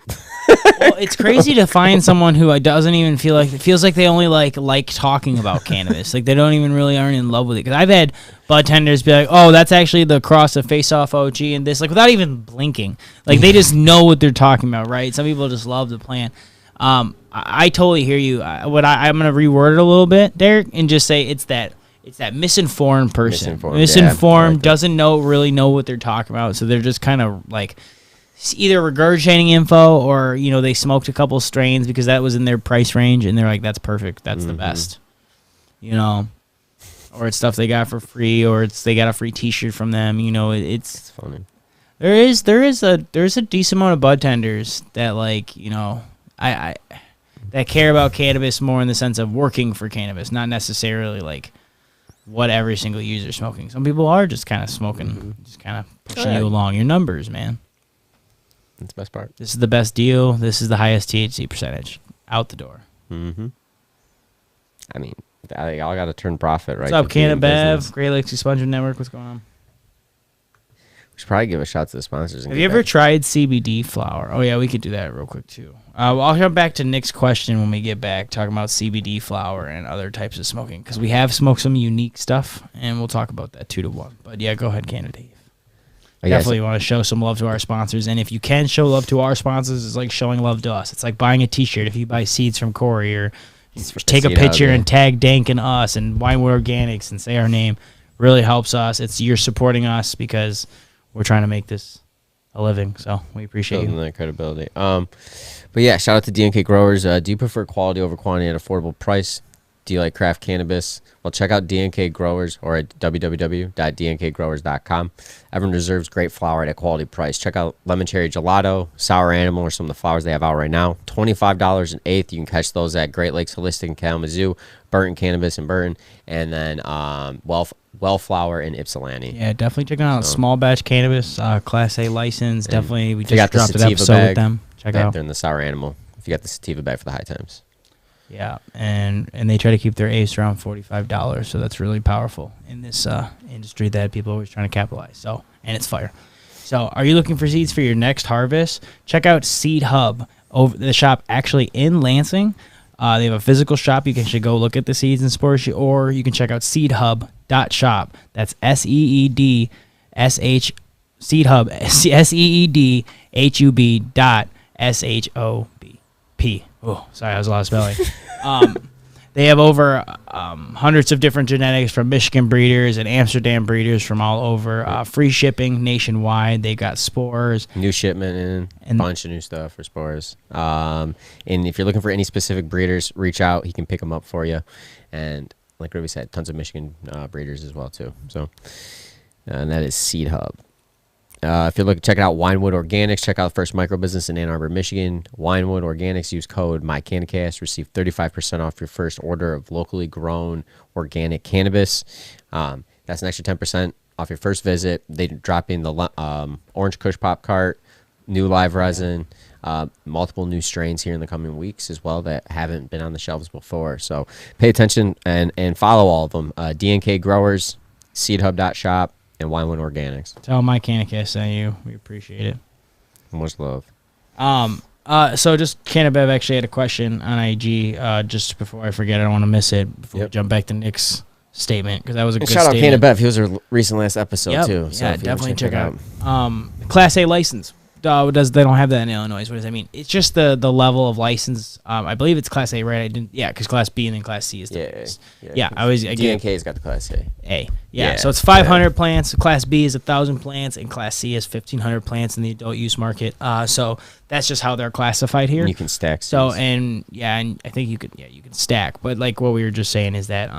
Well, it's crazy to find someone who doesn't even feel like, it feels like they only like talking about cannabis. Like they don't even really aren't in love with it. Because I've had bud tenders be like, oh, that's actually the cross of Face Off OG and this, like without even blinking. Like they just know what they're talking about, right? Some people just love the plant. I totally hear you. I'm gonna reword it a little bit, Derek, and just say it's that misinformed person. Misinformed, doesn't really know what they're talking about, so they're just kind of like either regurgitating info or they smoked a couple strains because that was in their price range and they're like, that's perfect, that's the best, or it's stuff they got for free, or they got a free T-shirt from them. It's funny. There's a decent amount of bud tenders that I that care about cannabis more in the sense of working for cannabis, not necessarily like what every single user is smoking. Some people are just kind of smoking, just kind of pushing you along your numbers, man. That's the best part. This is the best deal. This is the highest THC percentage out the door. Mm-hmm. I mean, y'all got to turn profit, right? What's up, Canna Bev? Great Lakes Expungement Network. What's going on? should probably give a shout to the sponsors. Have you ever tried CBD flower? Oh, yeah, we could do that real quick, too. Well, I'll jump back to Nick's question when we get back, talking about CBD flower and other types of smoking, because we have smoked some unique stuff, and we'll talk about that 2 to 1. But, yeah, go ahead, Canada Dave. Definitely want to show some love to our sponsors, and if you can show love to our sponsors, it's like showing love to us. It's like buying a T-shirt if you buy seeds from Corey, or take a picture and tag Dank and us and Winewood Organics and say our name. Really helps us. You're supporting us because we're trying to make this a living, so we appreciate you. That credibility. But yeah, shout out to DNK Growers. Do you prefer quality over quantity at affordable price? Do you like craft cannabis? Well, check out DNK Growers or at www.dnkgrowers.com. Everyone deserves great flower at a quality price. Check out Lemon Cherry Gelato, Sour Animal, or some of the flowers they have out right now. $25 an eighth. You can catch those at Great Lakes Holistic in Kalamazoo, Burton Cannabis in Burton, and then Wellflower in Ypsilanti. Yeah, definitely check out Small Batch Cannabis, Class A license. And definitely, we just dropped an episode with them. Check out. They're in the Sour Animal. If you got the sativa bag for the High Times. Yeah, and they try to keep their ACE around $45, so that's really powerful in this industry that people are always trying to capitalize. So, and it's fire. So, are you looking for seeds for your next harvest? Check out Seed Hub, over the shop actually in Lansing. They have a physical shop. You can actually go look at the seeds and spores, or you can check out seedhub.shop. That's SEEDSH Seedhub, SEEDHUB.SHOP. Oh, sorry, I was a lot of spelling. They have over hundreds of different genetics from Michigan breeders and Amsterdam breeders from all over. Free shipping nationwide. They got spores. New shipment and a bunch of new stuff for spores. And if you're looking for any specific breeders, reach out. He can pick them up for you. And like Ruby said, tons of Michigan breeders as well, too. So, and that is Seed Hub. If you're looking, check out Winewood Organics. Check out the first micro business in Ann Arbor, Michigan. Winewood Organics. Use code MyCannacast. Receive 35% off your first order of locally grown organic cannabis. That's an extra 10% off your first visit. They drop in the Orange Kush Pop Cart, new live resin, multiple new strains here in the coming weeks as well that haven't been on the shelves before. So pay attention and follow all of them. DNK Growers, seedhub.shop, and Winewood Organics. Tell my Canacast sent you. We appreciate it. Much love. So just Cannabev actually had a question on IG. Just before I forget, I don't want to miss it. Before we jump back to Nick's statement, because that was a good statement. Shout out Cannabev. He was our recent last episode too. So yeah, definitely check it out. Class A license. They don't have that in Illinois. What does that mean? It's just the level of license. I believe it's Class A, right? Because Class B and then Class C is the biggest. Yeah. DNK's got the Class A. Yeah. So it's 500 plants. Class B is 1,000 plants, and Class C is 1,500 plants in the adult use market. So that's just how they're classified here. And you can stack. So and I think you can stack. But like what we were just saying is that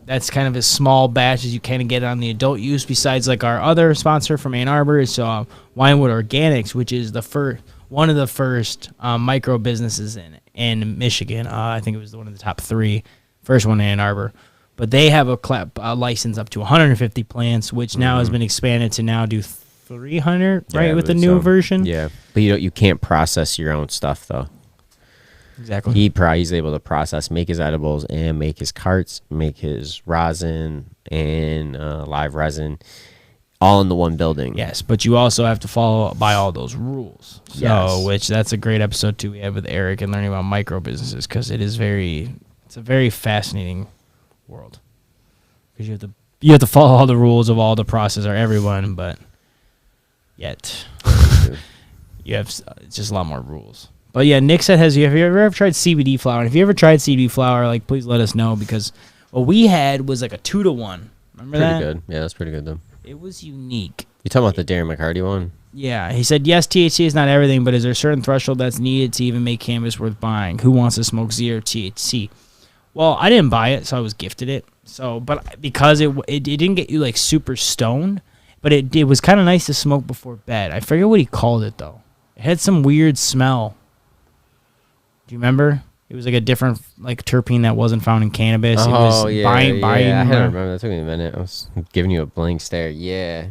that's kind of as small batch as you can get on the adult use. Besides, like our other sponsor from Ann Arbor is Winewood Organics, which is one of the first micro businesses in Michigan. I think it was one of the top 3, first one in Ann Arbor. But they have a license up to 150 plants, which now has been expanded to now do 300, right, with the new version. Yeah, but you can't process your own stuff though. Exactly. He's able to process, make his edibles, and make his carts, make his rosin and live resin, all in the one building. Yes, but you also have to follow by all those rules. So, which that's a great episode too we had with Eric and learning about micro businesses, because it's a very fascinating world, because you have to follow all the rules of all the process or everyone, but yet it's just a lot more rules. But yeah, Nick said, have you ever tried CBD flower? And if you ever tried CBD flower, like, please let us know, because what we had was like a 2 to 1. Remember that? Pretty good. Yeah, that's pretty good though. It was unique. You talking about the Darren McCarty one? Yeah, he said, yes, THC is not everything, but is there a certain threshold that's needed to even make cannabis worth buying? Who wants to smoke 0 THC? Well, I didn't buy it, so I was gifted it. So, but because it didn't get you like super stoned, but it was kind of nice to smoke before bed. I forget what he called it though. It had some weird smell. Do you remember? It was like a different like terpene that wasn't found in cannabis. Oh, it was yeah. I don't remember. That took me a minute. I was giving you a blank stare. Yeah,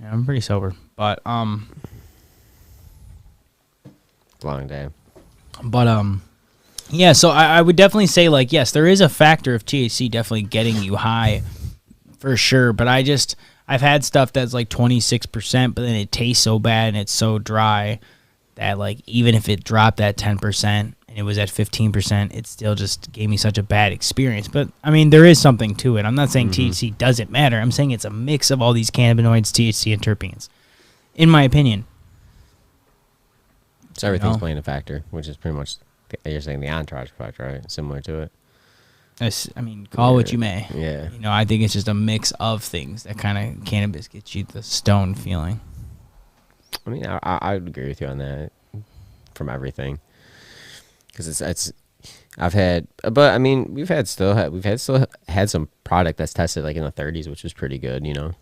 I'm pretty sober, but long day. But yeah. So I would definitely say like yes, there is a factor of THC definitely getting you high, for sure. But I I've had stuff that's like 26%, but then it tastes so bad and it's so dry that like even if it dropped at 10% and it was at 15%, it still just gave me such a bad experience. But I mean, there is something to it. I'm not saying THC doesn't matter. I'm saying it's a mix of all these cannabinoids, THC, and terpenes, in my opinion. So everything's playing a factor, which is pretty much, you're saying the entourage effect, right? Similar to it. I mean, call what you may. Yeah. You know, I think it's just a mix of things that kind of cannabis gets you the stone feeling. I mean, I would agree with you on that from everything. Because I've had, but I mean, we've still had some product that's tested like in the 30s, which was pretty good, you know?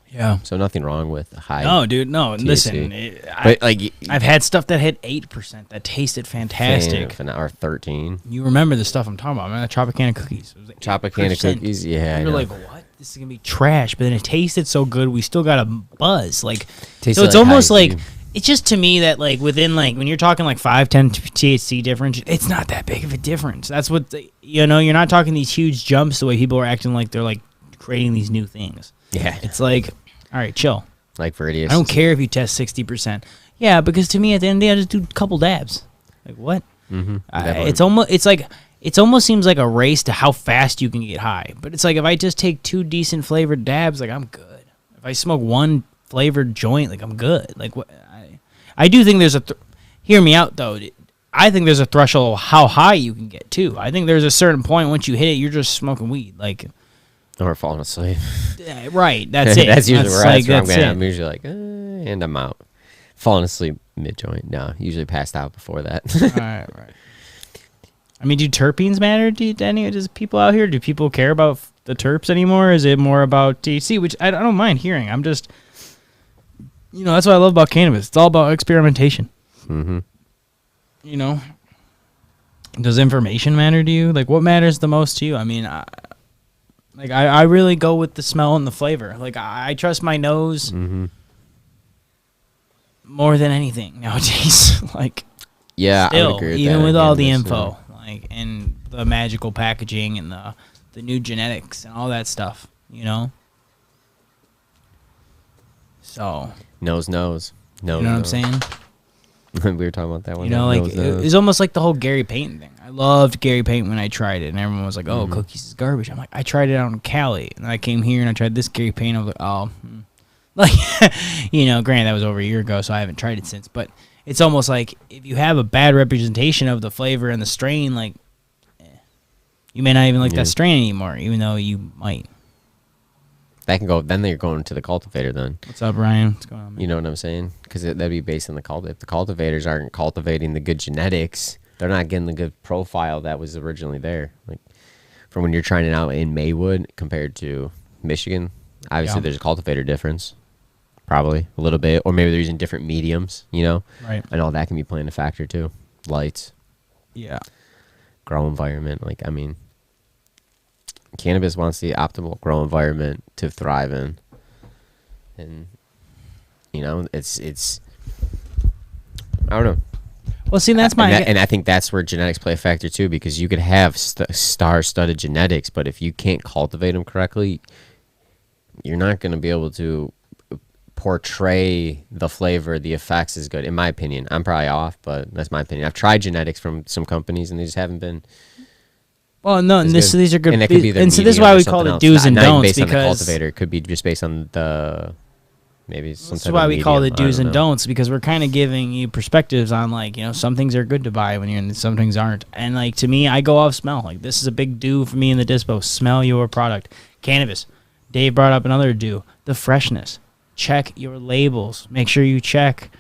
Yeah. So nothing wrong with high. No, dude, no. THC. Listen, But like, I've had stuff that hit 8% that tasted fantastic. Or 13. You remember the stuff I'm talking about? Remember the Tropicana cookies? It was like Tropicana cookies, yeah. You're like, what? This is gonna be trash. But then it tasted so good, we still got a buzz. Like, Tasted so it's like almost high, like dude. it's just to me that like within like when you're talking like 5-10 THC difference, it's not that big of a difference. That's what you're not talking these huge jumps the way people are acting like they're like creating these new things. Yeah. It's like, all right, chill. Like Viridius. I don't care if you test 60%. Yeah, because to me at the end of the day, I just do a couple dabs. Like what? It's almost seems like a race to how fast you can get high. But it's like if I just take 2 decent flavored dabs, like I'm good. If I smoke 1 flavored joint, like I'm good. Like what? I do think there's hear me out though. I think there's a threshold of how high you can get too. I think there's a certain point once you hit it, you're just smoking weed. Like. Or falling asleep. Right, that's it. That's usually where I'm that's going. it. I'm usually like, and I'm out. Falling asleep mid-joint. No, usually passed out before that. Right. I mean, do terpenes matter to any does people out here? Do people care about the terps anymore? Is it more about THC, which I don't mind hearing. I'm just, that's what I love about cannabis. It's all about experimentation. Mm-hmm. Does information matter to you? Like, what matters the most to you? I mean, I really go with the smell and the flavor. Like, I trust my nose more than anything nowadays. Like, yeah, still, I would agree with even that with all the again, info, like, and the magical packaging and the new genetics and all that stuff, So. Nose. No, you know what I'm saying? We were talking about that one. It's almost like the whole Gary Payton thing. I loved Gary Payton when I tried it, and everyone was like, "Oh, cookies is garbage." I'm like, I tried it out in Cali, and I came here and I tried this Gary Payton. I was like, oh, like, granted that was over a year ago, so I haven't tried it since. But it's almost like if you have a bad representation of the flavor and the strain, like, you may not even like that strain anymore, even though you might. That can go. Then you're going to the cultivator. Then what's up, Ryan? What's going on, man? You know what I'm saying? Because that'd be based on the cultivator. If the cultivators aren't cultivating the good genetics, they're not getting the good profile that was originally there. Like from when you're trying it out in Maywood compared to Michigan, obviously there's a cultivator difference, probably a little bit, or maybe they're using different mediums. Right? And all that can be playing a factor too. Lights, grow environment. Like I mean. Cannabis wants the optimal grow environment to thrive in, and it's I don't know. Well, see, that's and I think that's where genetics play a factor too, because you could have star-studded genetics, but if you can't cultivate them correctly, you're not going to be able to portray the flavor, the effects as good. In my opinion, I'm probably off, but that's my opinion. I've tried genetics from some companies, and they just haven't been. Well, no, and these are good. And, it could be and so this is why we call it do's and don'ts, based because on the cultivator. It could be just based on the maybe some. That's why we call it do's and don'ts, because we're kind of giving you perspectives on some things are good to buy when you're in, some things aren't. And like to me, I go off smell. Like this is a big do for me in the dispo. Smell your product. Cannabis. Dave brought up another do. The freshness. Check your labels. Make sure you check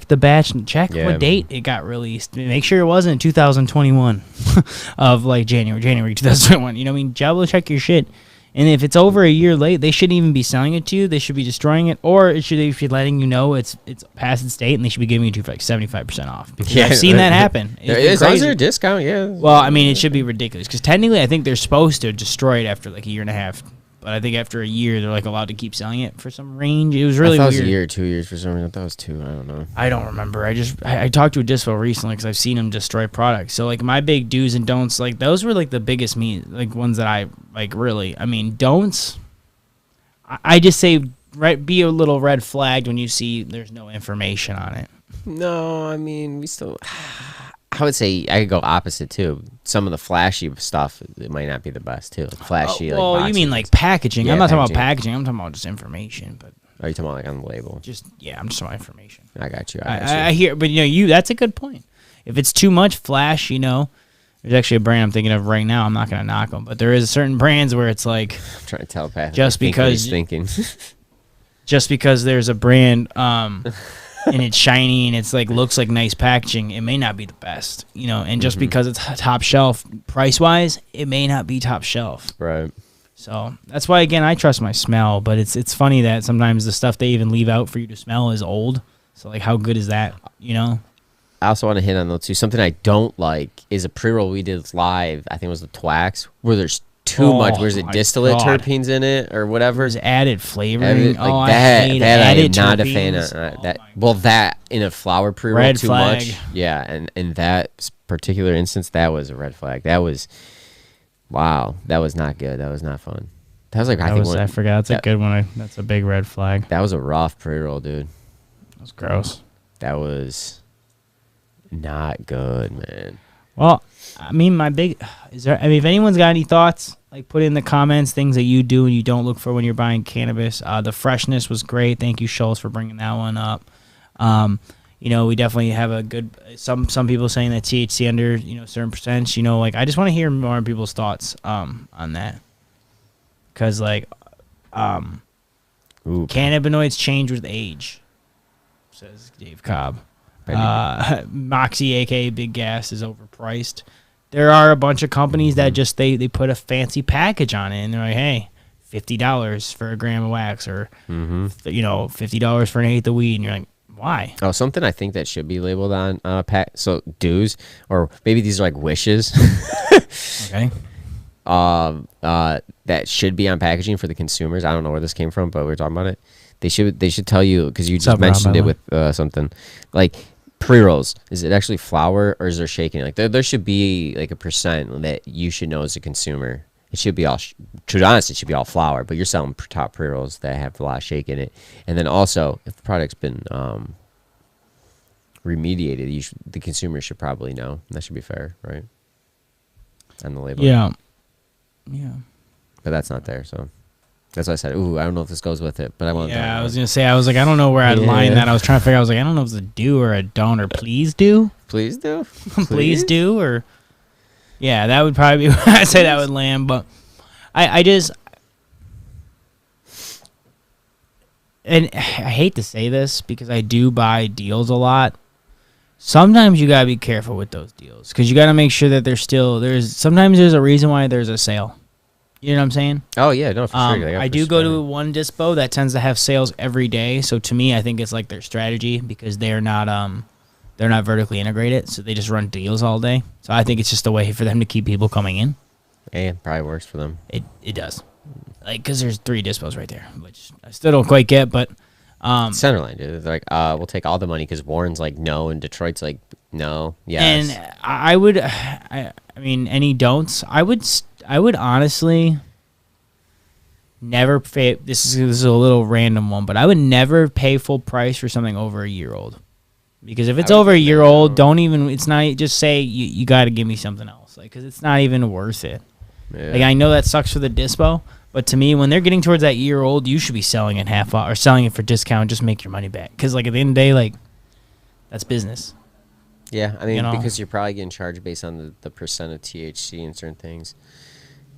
the batch and check what date it got released. Make sure it wasn't 2021 of like January 2021. You know what I mean? Double check your shit. And if it's over a year late, they shouldn't even be selling it to you. They should be destroying it, or they should be letting you know it's past its date, and they should be giving you to like 75% off. Because I've seen that happen. Is there a discount? Yeah. Well, I mean, it should be ridiculous because technically, I think they're supposed to destroy it after like a year and a half. But I think after a year, they're like allowed to keep selling it for some range. It was really weird. It was a year or 2 years for some reason. I thought it was 2. I don't know. I don't remember. I talked to a dispo recently because I've seen them destroy products. So like my big do's and don'ts, like those were like the biggest ones that I like really. I mean, don'ts. I just say be a little red flagged when you see there's no information on it. No, I mean, we still. I would say I could go opposite too. Some of the flashy stuff, it might not be the best too. Flashy. Well, you mean like packaging? I'm not talking about packaging. I'm talking about just information. But are you talking about like on the label? I'm just talking about information. I got you. I hear, but that's a good point. If it's too much flash, there's actually a brand I'm thinking of right now. I'm not gonna knock them, but there is certain brands where it's like I'm trying to telepathic. Just because thinking. Just because there's a brand. And it's shiny and it's like looks like nice packaging, it may not be the best, and just because it's top shelf price wise, it may not be top shelf. Right. So that's why, again, I trust my smell, but it's funny that sometimes the stuff they even leave out for you to smell is old. So like, how good is that? I also want to hit on though too, something I don't like is a pre-roll we did live. I think it was the Twax, where there's too much. Where's it distillate terpenes in it or whatever? There's added flavoring. That I am not a fan of. That that in a flower pre-roll red too flag. much. Yeah, and in that particular instance, that was a red flag. That was, wow, that was not good. That was not fun. That was like I forgot. It's a good one. That's a big red flag. That was a rough pre-roll, dude. That was gross. That was not good, man. Well, I mean, if anyone's got any thoughts, like put in the comments things that you do and you don't look for when you're buying cannabis. The freshness was great. Thank you, Schultz, for bringing that one up. We definitely have a good, some people saying that THC under, certain percents, I just want to hear more people's thoughts, on that. Cause cannabinoids change with age, says Dave Cobb. Moxie, aka Big Gas, is overpriced. There are a bunch of companies that just they put a fancy package on it, and they're like, hey, $50 for a gram of wax, or $50 for an eighth of weed, and you're like, why? Oh, something I think that should be labeled on so dues, or maybe these are like wishes. Okay. That should be on packaging for the consumers. I don't know where this came from, but we were talking about it. They should tell you, because you just mentioned it with something like pre-rolls. Is it actually flour or is there shaking? Like there should be like a percent that you should know as a consumer. It should be all, to be honest, it should be all flour, but you're selling top pre-rolls that have a lot of shake in it. And then also, if the product's been remediated, the consumer should probably know. That should be fair, right? On the label. Yeah. But that's not there, so that's why I said, ooh, I don't know if this goes with it, but I want. Yeah, I was gonna say, I was like, I don't know where I'd line that. I was trying to figure. I was like, I don't know if it's a do or a don't or please do. Please do. Please do, or yeah, that would probably be where I say that would land. But I just, and I hate to say this because I do buy deals a lot. Sometimes you gotta be careful with those deals because you gotta make sure that sometimes there's a reason why there's a sale. You know what I'm saying? Oh yeah, no, for sure. I do go to one dispo that tends to have sales every day. So to me, I think it's like their strategy because they're not vertically integrated, so they just run deals all day. So I think it's just a way for them to keep people coming in. Yeah, probably works for them. It does, like because there's 3 dispos right there, which I still don't quite get, but. Centerline, dude. They're like, we'll take all the money because Warren's like no, and Detroit's like no. Yes. And I would, I mean, any don'ts? I would honestly never pay. This is a little random one, but I would never pay full price for something over a year old, because if it's over a year old, don't even. It's not. Just say you got to give me something else, like because it's not even worth it. Yeah. Like I know that sucks for the dispo. But to me, when they're getting towards that year old, you should be selling it half off or selling it for discount. Just make your money back. Because, like, at the end of the day, like, that's business. Yeah, I mean, because you're probably getting charged based on the percent of THC in certain things.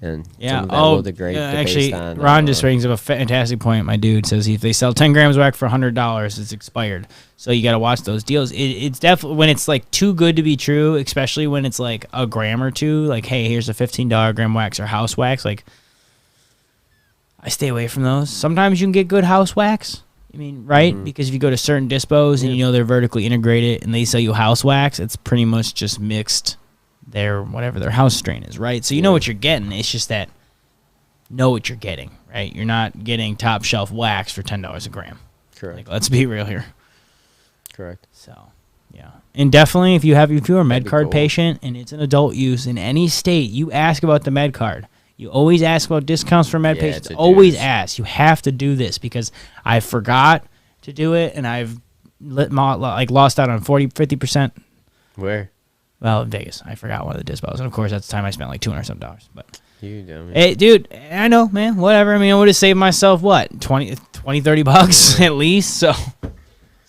And yeah, will degrade actually, on, Ron just brings up a fantastic point. My dude says if they sell 10 grams of wax for $100, it's expired. So you got to watch those deals. It's definitely when it's like too good to be true, especially when it's like a gram or two. Like, hey, here's a $15 gram wax or house wax. Like, I stay away from those. Sometimes you can get good house wax. I mean, right? Mm-hmm. Because if you go to certain dispos and you know they're vertically integrated and they sell you house wax, it's pretty much just mixed whatever their house strain is, right? So you know what you're getting. It's just that know what you're getting, right? You're not getting top shelf wax for $10 a gram. Correct. Like, let's be real here. Correct. So, yeah. And definitely if you're a med card patient and it's an adult use in any state, you ask about the med card. You always ask about discounts for med patients. Always ask. You have to do this because I forgot to do it, and I've lost out on 50%. Where? Well, in Vegas. I forgot one of the dispos. And, of course, that's the time I spent like $200 some. But you dummy. Hey, dude, I know, man. Whatever. I mean, I would have saved myself, what, 20 $30 at least?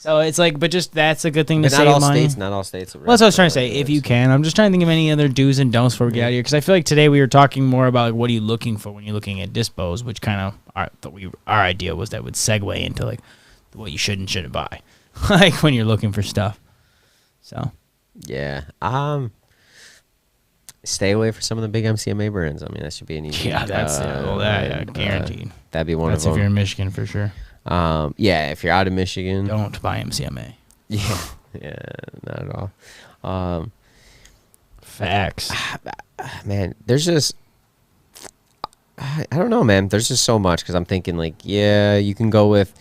So it's like, but just that's a good thing to save money. Not all states. Well, that's what I was trying to say. If you can, I'm just trying to think of any other do's and don'ts before we get out of here. Because I feel like today we were talking more about like, what are you looking for when you're looking at dispos, which kind of our idea was that would segue into like what you should and shouldn't buy, like when you're looking for stuff. So yeah, stay away from some of the big MCMA brands. I mean, that should be an easy. Yeah, that's guaranteed. That'd be one of them. That's if you're in Michigan for sure. Yeah, if you're out of Michigan, don't buy MCMA. Yeah, not at all. Facts. Man, there's just I don't know, man. There's just so much because I'm thinking like, yeah, you can go with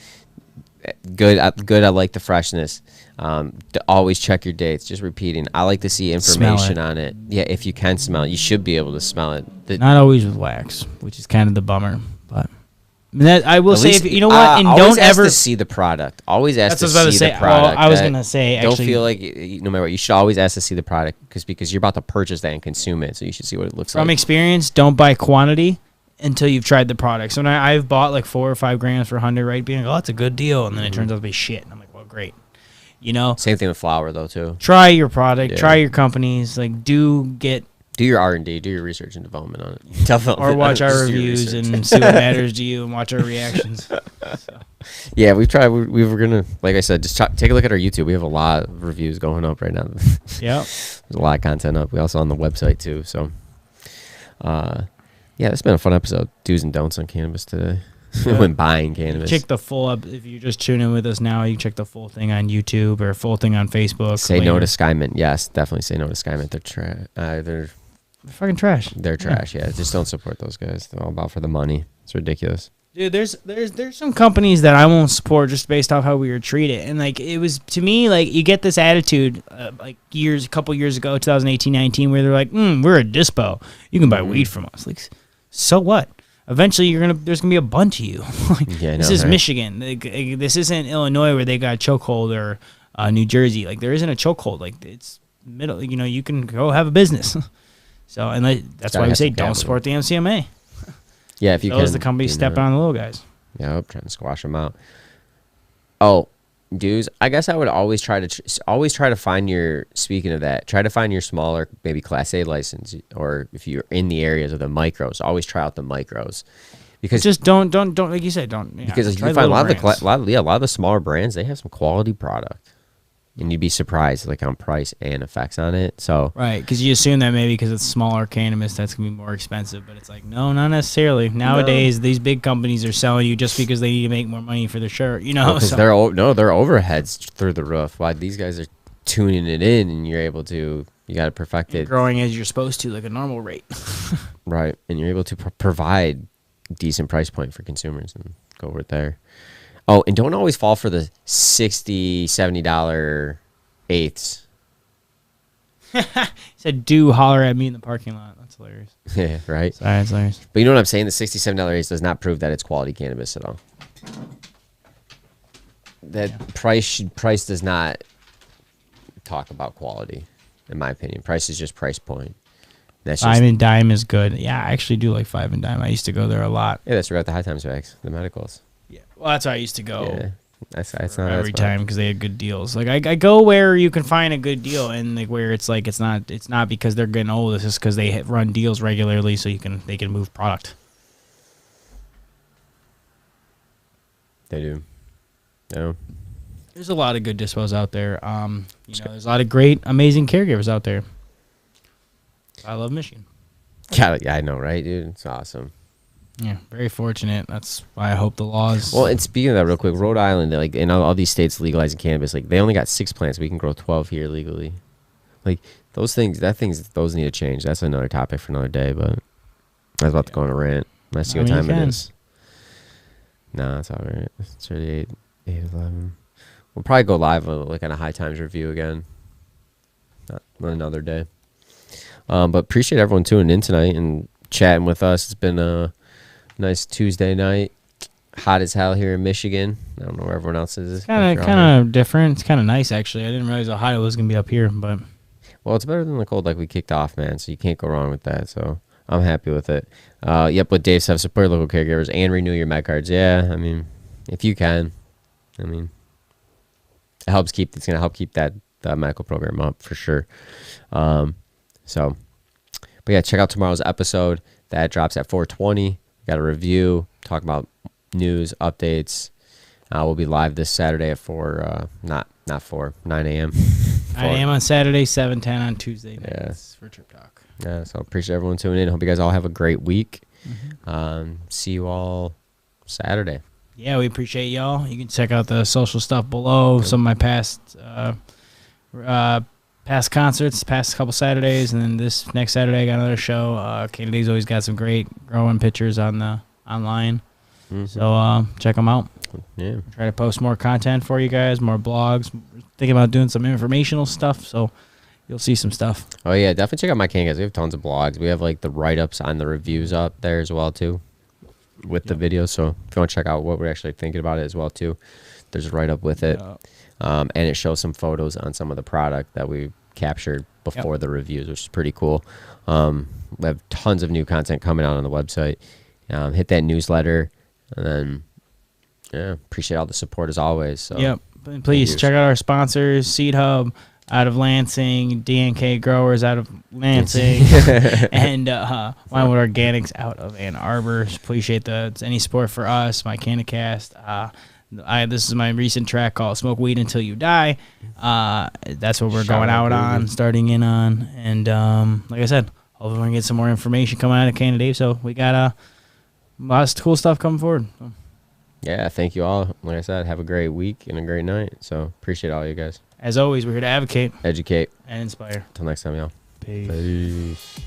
good. I like the freshness. To always check your dates. Just repeating. I like to see information on it. Yeah, if you can smell it, you should be able to smell it. Not always with wax, which is kind of the bummer, but. I will say, you know what, and don't ever to see the product. Always ask to see the product. Well, I was gonna say, don't feel like no matter what, you should always ask to see the product because you're about to purchase that and consume it, so you should see what it looks like. From experience, don't buy quantity until you've tried the product. So I've bought like 4 or 5 grams for 100, right? Being like, oh, it's a good deal, and then it turns out to be shit, and I'm like, well, great. You know. Same thing with flour though too. Try your product. Try your companies. Like, do your R&D, do your research and development on it. Or watch our reviews and see what matters to you and watch our reactions. So. Yeah, we've tried. We were going to, like I said, just take a look at our YouTube. We have a lot of reviews going up right now. Yeah. There's a lot of content up. We also on the website too. So, yeah, it's been a fun episode. Do's and don'ts on cannabis today. When buying cannabis. Check the full up. If you're just tuning in with us now, you can check the full thing on YouTube or full thing on Facebook. Say no to Skymint. Yes, definitely say no to Skymint. They're fucking trash. They're trash. Yeah, just don't support those guys. They're all about for the money. It's ridiculous. Dude, there's some companies that I won't support just based off how we were treated, and like it was to me like you get this attitude like a couple years ago, 2018-19, where they're like, we're a dispo, you can buy weed from us. Like, so what? Eventually, there's gonna be a bunch of you. This is Michigan. This isn't Illinois where they got a chokehold or New Jersey. Like there isn't a chokehold. Like it's middle. You know, you can go have a business. So, and that's why we say don't support the MCMA. Yeah, if you can. Those the companies stepping on the little guys. Yeah, trying to squash them out. Oh, dudes, I guess I would always try to find your. Speaking of that, try to find your smaller, maybe Class A license, or if you're in the areas of the micros, always try out the micros, because just don't like you said, don't. Because you find a lot of the smaller brands, they have some quality product. And you'd be surprised, like on price and effects on it. So right, because you assume that maybe because it's smaller cannabis, that's gonna be more expensive. But it's like no, not necessarily. Nowadays, these big companies are selling you just because they need to make more money for their shirt. You know, because their overheads through the roof. Why these guys are tuning it in, and you're able to, you got to perfect it, growing as you're supposed to, like a normal rate. Right, and you're able to provide decent price point for consumers and go over it there. Oh, and don't always fall for the $60, $70 eighths. He said, do holler at me in the parking lot. That's hilarious. Yeah, right? Sorry, that's hilarious. But you know what I'm saying? The $60, $70 eighths does not prove that it's quality cannabis at all. That price does not talk about quality, in my opinion. Price is just price point. That's Five and Dime is good. Yeah, I actually do like Five and Dime. I used to go there a lot. Yeah, that's right. The Hightimes bags, the medicals. Yeah, well, that's where I used to go. Yeah, that's not every time because they had good deals. Like I go where you can find a good deal, and like where it's like it's not because they're getting old. It's just because they run deals regularly, so they can move product. They do. Yeah. There's a lot of good dispos out there. There's a lot of great, amazing caregivers out there. I love Michigan. Yeah, I know, right, dude? It's awesome. Yeah, very fortunate. That's why I hope the laws. Well, and speaking of that, real quick, Rhode Island, like in all these states legalizing cannabis, like they only got 6 plants. We can grow 12 here legally. Like those need to change. That's another topic for another day. But I was about to go on a rant. Let's see what time it is. No, it's all right. It's already 8:11. We'll probably go live like on a Hightimes review again. Not another day. But appreciate everyone tuning in tonight and chatting with us. It's been a nice Tuesday night. Hot as hell here in Michigan. I don't know where everyone else is. Kind of different. It's kind of nice, actually. I didn't realize Ohio was going to be up here, but... Well, it's better than the cold like we kicked off, man, so you can't go wrong with that, so I'm happy with it. Yep, with Dave said, support local caregivers and renew your med cards. Yeah, I mean, if you can, I mean, it's going to help keep that medical program up for sure. But yeah, check out tomorrow's episode. That drops at 4:20. We got a review, talk about news, updates. We'll be live this Saturday at 9 a.m. 9 a.m. on Saturday, 7:10 on Tuesday nights for Terp Talk. Yeah, so appreciate everyone tuning in. Hope you guys all have a great week. See you all Saturday. Yeah, we appreciate y'all. You can check out the social stuff below. Some of my past concerts, past couple Saturdays, and then this next Saturday I got another show. Canada's always got some great growing pictures on the online. So check them out. Yeah, try to post more content for you guys, more blogs. Thinking about doing some informational stuff, so you'll see some stuff. Oh yeah, definitely check out My Can, guys. We have tons of blogs. We have like the write-ups on the reviews up there as well too, with the videos. So if you want to check out what we're actually thinking about it as well too, there's a write-up with it, and it shows some photos on some of the product that we captured before the reviews, which is pretty cool. We have tons of new content coming out on the website. Hit that newsletter, and then appreciate all the support as always. So and please check out our sponsors: Seed Hub out of Lansing, DNK Growers out of Lansing, and Winewood Organics out of Ann Arbor. Appreciate any support for us. My CannaCast. This is my recent track called "Smoke Weed Until You Die." That's what we're going out on, starting in on, and like I said, hopefully we're gonna get some more information coming out of Canada. So we got lots of cool stuff coming forward. Yeah, thank you all. Like I said, have a great week and a great night. So appreciate all you guys. As always, we're here to advocate, educate, and inspire. Until next time, y'all. Peace.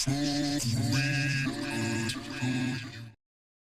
We